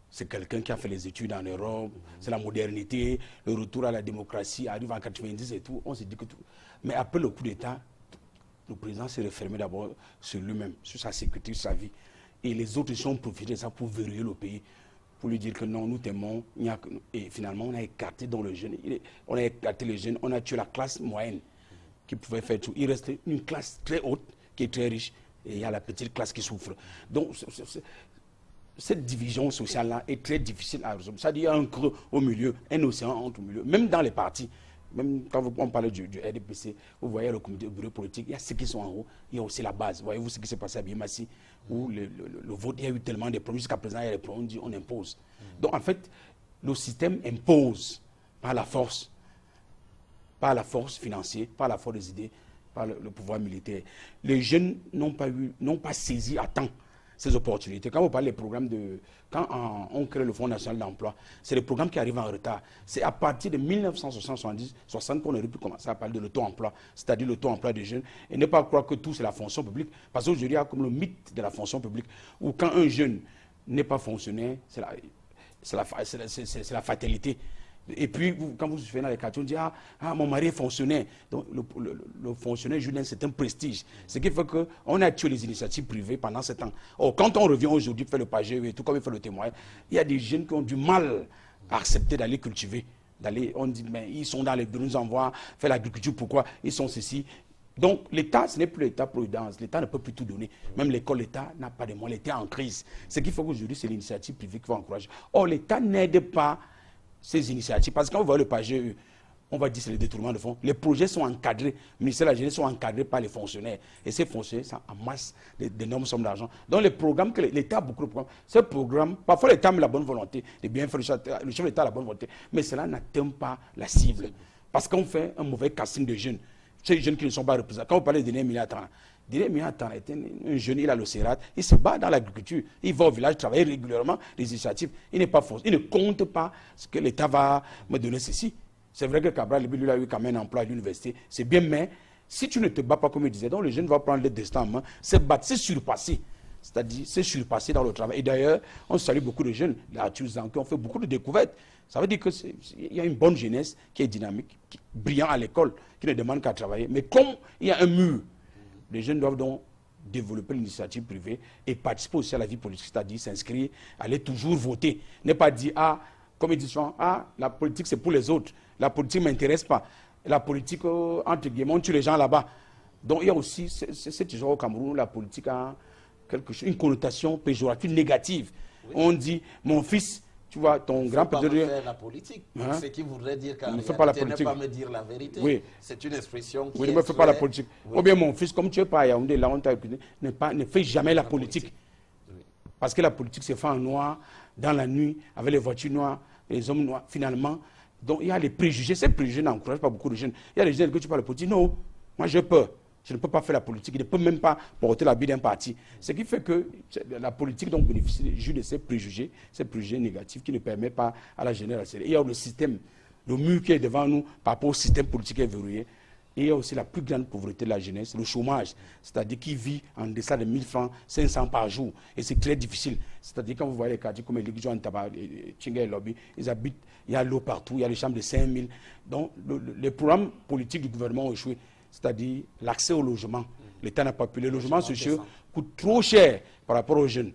c'est quelqu'un qui a fait les études en Europe, c'est la modernité, le retour à la démocratie, arrive en 90 et tout, on se dit que tout. Mais après le coup d'État, le président s'est refermé d'abord sur lui-même, sur sa sécurité, sur sa vie. Et les autres sont profités de ça pour verrouiller le pays, pour lui dire que non, nous t'aimons. Et finalement, on a écarté dans le jeune. On a écarté les jeunes, on a tué la classe moyenne qui pouvait faire tout. Il reste une classe très haute qui est très riche et il y a la petite classe qui souffre. Donc, cette division sociale-là est très difficile à résoudre. C'est-à-dire qu'il y a un creux au milieu, un océan entre au milieu. Même dans les partis, même quand on parlait du RDPC, vous voyez le comité de bureau politique, il y a ceux qui sont en haut, il y a aussi la base. Voyez-vous ce qui s'est passé à Bimassi, où le vote, il y a eu tellement de problèmes. Jusqu'à présent, il y a des problèmes, on dit on impose. Donc en fait, le système impose par la force financière, par la force des idées, par le pouvoir militaire. Les jeunes n'ont pas saisi à temps ces opportunités. Quand vous parlez des programmes quand on crée le Fonds national d'emploi, c'est des programmes qui arrivent en retard. C'est à partir de 1970-60 qu'on aurait pu commencer à parler de l'auto-emploi, c'est-à-dire l'auto-emploi des jeunes, et ne pas croire que tout c'est la fonction publique. Parce qu'aujourd'hui, il y a comme le mythe de la fonction publique, où quand un jeune n'est pas fonctionnaire, c'est la fatalité. Et puis, quand vous venez dans les quartiers, on dit mon mari est fonctionnaire. Donc, le fonctionnaire, Julien, c'est un prestige. Ce qui fait qu'on a tué les initiatives privées pendant ce temps. Or, quand on revient aujourd'hui faire le pagé et tout, comme il fait le témoin, il y a des jeunes qui ont du mal à accepter d'aller cultiver. On dit, mais ils sont dans les nous envoient faire l'agriculture, pourquoi? Ils sont ceci. Donc l'État, ce n'est plus l'État-providence. L'État ne peut plus tout donner. Même l'école, l'État n'a pas de moyens. L'État est en crise. Ce qu'il faut qu'aujourd'hui, c'est l'initiative privée qui va encourager. Or, l'État n'aide pas ces initiatives. Parce que quand on voit le PAGE, on va dire que c'est le détournement de fonds. Les projets sont encadrés. Le ministère de la Jeunesse sont encadrés par les fonctionnaires. Et ces fonctionnaires, ça amasse d'énormes sommes d'argent. Donc les programmes que l'État a beaucoup de programmes. Ces programmes, parfois l'État a la bonne volonté, de bien faire le chef de l'État a la bonne volonté. Mais cela n'atteint pas la cible. Parce qu'on fait un mauvais casting de jeunes. Ces jeunes qui ne sont pas représentés. Quand vous parlez de Déné Miatana, Déné Miatana est un jeune, il a le CERAT, il se bat dans l'agriculture, il va au village travailler régulièrement des initiatives. Il n'est pas forcé, il ne compte pas ce que l'État va me donner ceci. C'est vrai que Cabral, lui, a eu quand même un emploi à l'université, c'est bien, mais si tu ne te bats pas comme il disait, donc le jeune va prendre le destin en main, se battre, se surpasser. C'est-à-dire se surpasser dans le travail. Et d'ailleurs, on salue beaucoup de jeunes, là, qui ont fait beaucoup de découvertes. Ça veut dire qu'il y a une bonne jeunesse qui est dynamique, qui est brillante à l'école, qui ne demande qu'à travailler. Mais comme il y a un mur, les jeunes doivent donc développer l'initiative privée et participer aussi à la vie politique, c'est-à-dire s'inscrire, aller toujours voter. Ne pas dire, comme ils disent souvent, la politique c'est pour les autres, la politique ne m'intéresse pas. La politique, entre guillemets, on tue les gens là-bas. Donc il y a aussi, c'est toujours au Cameroun, la politique a quelque chose, une connotation péjorative négative. Oui. On dit, mon fils, tu vois, ton grand-père... Il ne faut pas faire la politique. Hein? Ce qui voudrait dire qu'en réalité, ne pas me dire la vérité. Oui. C'est une expression qui ne me fais pas la politique. Oui. Ou bien mon fils, comme tu es pas à Yaoundé, là on t'a écouté, ne fais jamais la politique. Oui. Parce que la politique se fait en noir, dans la nuit, avec les voitures noires, les hommes noirs, finalement. Donc il y a les préjugés. Ces préjugés n'encouragent pas beaucoup de jeunes. Il y a des jeunes que tu parles de politique. Non, moi j'ai peur. Je ne peux pas faire la politique, je ne peux même pas porter la bille d'un parti. Ce qui fait que la politique donc bénéficie de ces préjugés négatifs qui ne permettent pas à la jeunesse. Il y a le système, le mur qui est devant nous par rapport au système politique qui est verrouillé. Et il y a aussi la plus grande pauvreté de la jeunesse, le chômage, c'est-à-dire qui vit en deçà de 1000 francs, 500 par jour. Et c'est très difficile. C'est-à-dire quand vous voyez les quartiers comme les Ligjon, Tchinga et Lobby, ils habitent, il y a l'eau partout, il y a les chambres de 5000. Donc les programmes politiques du gouvernement ont échoué. C'est-à-dire l'accès au logement. L'État n'a pas pu. Les logements sociaux coûtent trop cher par rapport aux jeunes.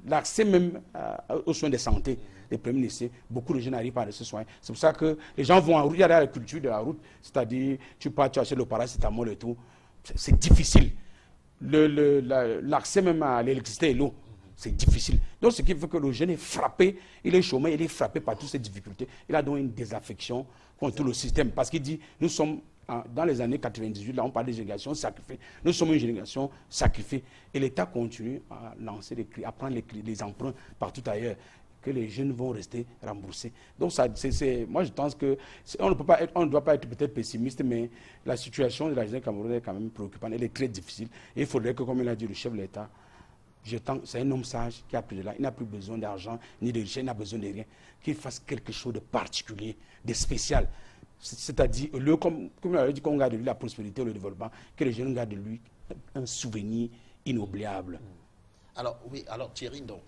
L'accès même aux soins de santé, les premiers lycées, beaucoup de jeunes n'arrivent pas à se soigner. C'est pour ça que les gens vont en route, il y a la culture de la route, c'est-à-dire tu pars, tu achètes le paracétamol et tout. C'est difficile. L'accès même à l'électricité et l'eau, c'est difficile. Donc ce qui fait que le jeune est frappé, il est chômé, il est frappé par toutes ces difficultés. Il a donc une désaffection contre tout le système. Parce qu'il dit, nous sommes, dans les années 98, là on parle des générations sacrifiées. Nous sommes une génération sacrifiée. Et l'État continue à lancer des cris, à prendre les emprunts partout ailleurs, que les jeunes vont rester remboursés. Donc ça, moi je pense que on ne doit pas être peut-être pessimiste, mais la situation de la jeunesse camerounaise est quand même préoccupante. Elle est très difficile. Et il faudrait que, comme il a dit le chef de l'État, c'est un homme sage qui a plus de là, il n'a plus besoin d'argent ni de richesse, il n'a besoin de rien, qu'il fasse quelque chose de particulier, de spécial. C'est-à-dire, comme il a dit qu'on garde de lui la prospérité, le développement, que les jeunes gardent de lui un souvenir inoubliable. Alors, oui, alors Thierry, donc,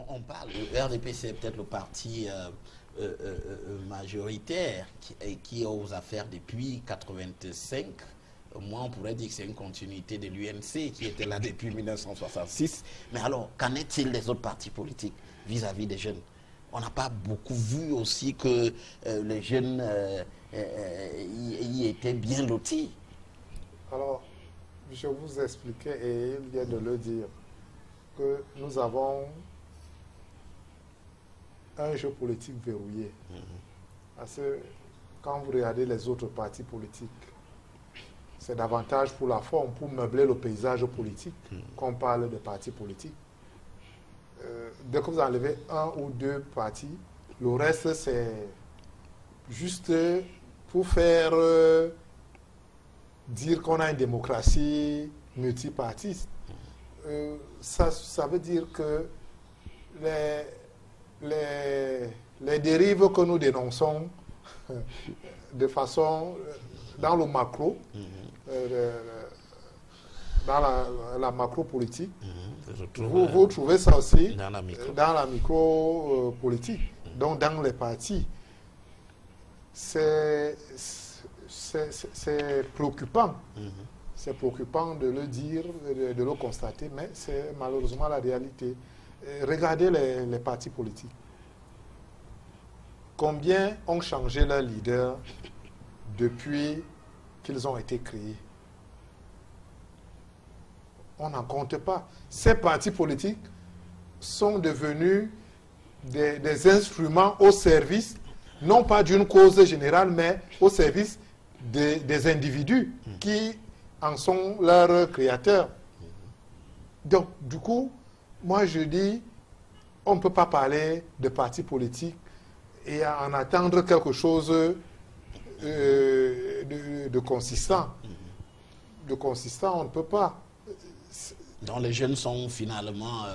on parle, le RDP c'est peut-être le parti majoritaire qui est aux affaires depuis 1985. Moi, on pourrait dire que c'est une continuité de l'UNC qui était là depuis 1966. Mais alors, qu'en est-il des autres partis politiques vis-à-vis des jeunes? On n'a pas beaucoup vu aussi que les jeunes y étaient bien lotis. Alors, je vous expliquais, et il vient de le dire, que nous avons un jeu politique verrouillé. Parce que quand vous regardez les autres partis politiques, c'est davantage pour la forme, pour meubler le paysage politique, qu'on parle de partis politiques. Dès que vous enlevez un ou deux partis, le reste c'est juste pour faire dire qu'on a une démocratie multipartiste. Ça veut dire que les dérives que nous dénonçons de façon dans le macro, dans la macro-politique, vous trouvez ça aussi dans la micro-politique. Donc dans les partis, c'est préoccupant. C'est préoccupant de le dire, de le constater, mais c'est malheureusement la réalité. Regardez les partis politiques. Combien ont changé leur leader depuis qu'ils ont été créés. On n'en compte pas. Ces partis politiques sont devenus des instruments au service, non pas d'une cause générale, mais au service des individus qui en sont leurs créateurs. Donc, du coup, moi je dis, on ne peut pas parler de partis politiques et en attendre quelque chose de consistant. De consistant, on ne peut pas. Donc les jeunes sont finalement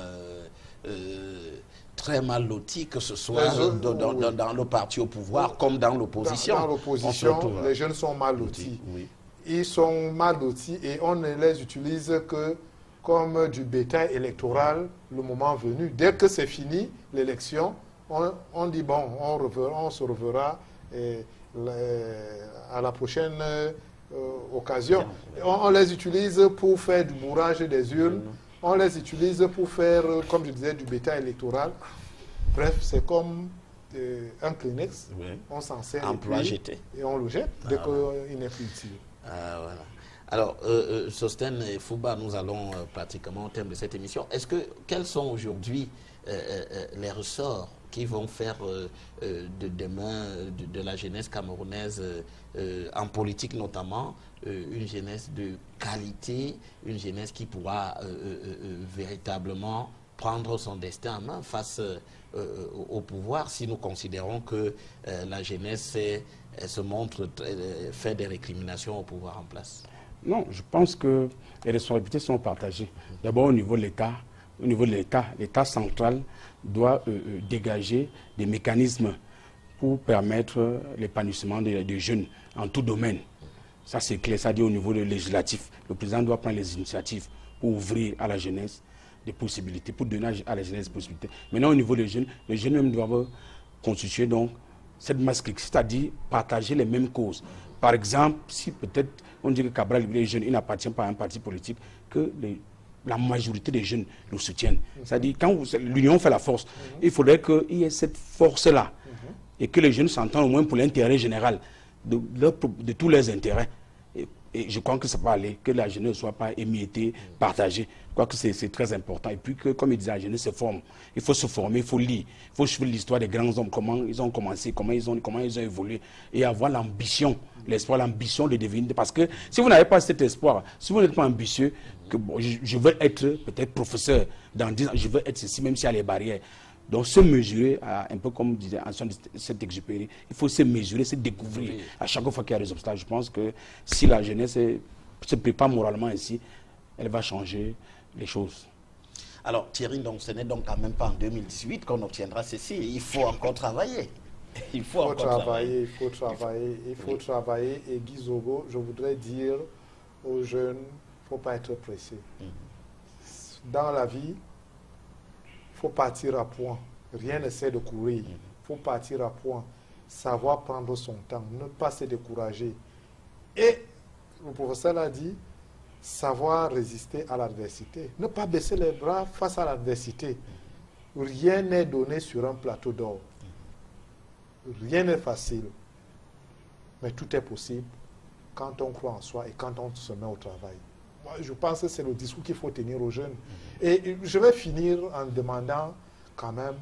très mal lotis, que ce soit dans le parti au pouvoir comme dans l'opposition. Dans l'opposition, les jeunes sont mal lotis. Oui. Ils sont mal lotis et on ne les utilise que comme du bétail électoral le moment venu. Dès que c'est fini, l'élection, on dit bon, on se reverra à la prochaine occasion. On les utilise pour faire du bourrage des urnes, on les utilise pour faire, comme je disais, du bétail électoral. Bref, c'est comme un Kleenex, on s'en sert et on le jette dès qu'il n'est plus utile. Voilà. Alors, Sostène et Fouba, nous allons pratiquement au thème de cette émission. Quels sont aujourd'hui les ressorts qui vont faire de demain de la jeunesse camerounaise, en politique notamment, une jeunesse de qualité, une jeunesse qui pourra véritablement prendre son destin en main face au pouvoir, si nous considérons que la jeunesse se montre, fait des récriminations au pouvoir en place? Non, je pense que les responsabilités sont partagées. D'abord au niveau de l'État. Au niveau de l'État, l'État central doit dégager des mécanismes pour permettre l'épanouissement des jeunes en tout domaine. Ça c'est clair, ça dit au niveau législatif. Le président doit prendre les initiatives pour ouvrir à la jeunesse des possibilités, pour donner à la jeunesse des possibilités. Maintenant au niveau des jeunes, les jeunes même doivent constituer donc cette masse critique, c'est-à-dire partager les mêmes causes. Par exemple, si peut-être on dit que Cabral est jeune, il n'appartient pas à un parti politique, que la majorité des jeunes le soutiennent. C'est-à-dire, quand l'union fait la force, il faudrait qu'il y ait cette force-là et que les jeunes s'entendent au moins pour l'intérêt général de tous leurs intérêts. Et je crois que ça va aller, que la jeunesse ne soit pas émiettée, partagée. Je crois que c'est très important. Et puis que, comme il disait, la jeunesse se forme. Il faut se former, il faut lire. Il faut suivre l'histoire des grands hommes, comment ils ont commencé, comment ils ont évolué. Et avoir l'ambition, l'espoir, l'ambition de devenir. Parce que si vous n'avez pas cet espoir, si vous n'êtes pas ambitieux, que bon, je veux être peut-être professeur dans 10 ans, je veux être ceci, même s'il y a les barrières. Donc se mesurer, un peu comme disait Antoine Saint-Exupéry, il faut se mesurer, se découvrir à chaque fois qu'il y a des obstacles. Je pense que si la jeunesse se prépare moralement ainsi, elle va changer les choses. Alors Thierry, donc, ce n'est donc quand même pas en 2018 qu'on obtiendra ceci, il faut encore travailler. Il faut travailler. Et Guy Zogo, je voudrais dire aux jeunes, il ne faut pas être pressé. Dans la vie, il faut partir à point. Rien ne sert de courir. Il faut partir à point. Savoir prendre son temps. Ne pas se décourager. Et le professeur l'a dit, savoir résister à l'adversité. Ne pas baisser les bras face à l'adversité. Rien n'est donné sur un plateau d'or. Rien n'est facile. Mais tout est possible quand on croit en soi et quand on se met au travail. Je pense que c'est le discours qu'il faut tenir aux jeunes. Et je vais finir en demandant quand même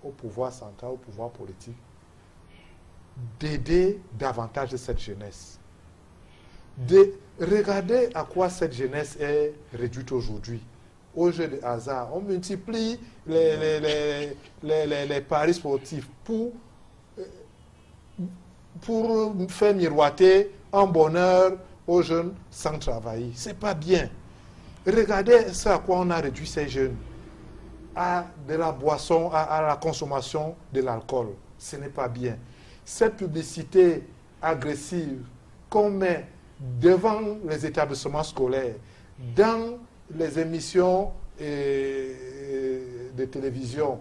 au pouvoir central, au pouvoir politique, d'aider davantage cette jeunesse. De regarder à quoi cette jeunesse est réduite aujourd'hui. Au jeu de hasard, on multiplie les paris sportifs pour faire miroiter un bonheur aux jeunes sans travailler. Ce n'est pas bien. Regardez ce à quoi on a réduit ces jeunes. À de la boisson, à la consommation de l'alcool. Ce n'est pas bien. Cette publicité agressive qu'on met devant les établissements scolaires, dans les émissions de télévision,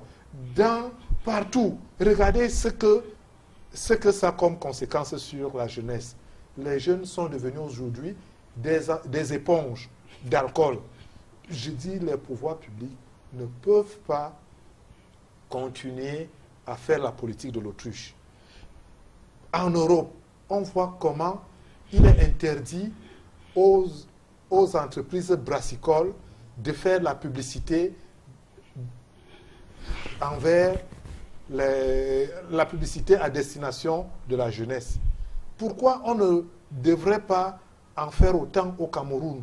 partout. Regardez ce que ça a comme conséquence sur la jeunesse. Les jeunes sont devenus aujourd'hui des éponges d'alcool. Je dis, les pouvoirs publics ne peuvent pas continuer à faire la politique de l'autruche. En Europe, on voit comment il est interdit aux entreprises brassicoles de faire la publicité envers la publicité à destination de la jeunesse. Pourquoi on ne devrait pas en faire autant au Cameroun?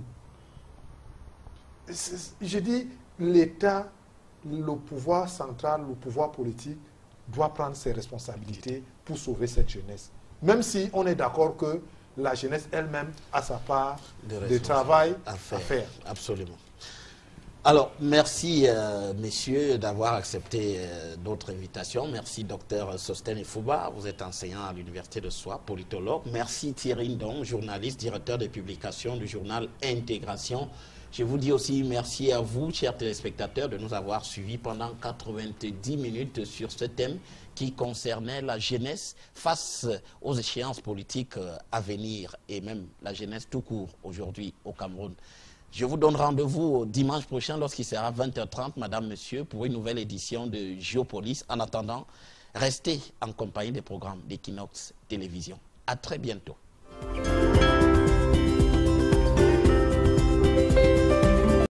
Je dis, l'État, le pouvoir central, le pouvoir politique doit prendre ses responsabilités pour sauver cette jeunesse. Même si on est d'accord que la jeunesse elle-même a sa part de travail à faire. Absolument. Alors, merci, messieurs, d'avoir accepté notre invitation. Merci, docteur Sostène Efouba. Vous êtes enseignant à l'Université de Soie, politologue. Merci, Thierry Ndong, journaliste, directeur de publication du journal Intégration. Je vous dis aussi merci à vous, chers téléspectateurs, de nous avoir suivis pendant 90 minutes sur ce thème qui concernait la jeunesse face aux échéances politiques à venir et même la jeunesse tout court aujourd'hui au Cameroun. Je vous donne rendez-vous dimanche prochain lorsqu'il sera 20h30, madame, monsieur, pour une nouvelle édition de Géopolis. En attendant, restez en compagnie des programmes d'Equinox Télévision. À très bientôt.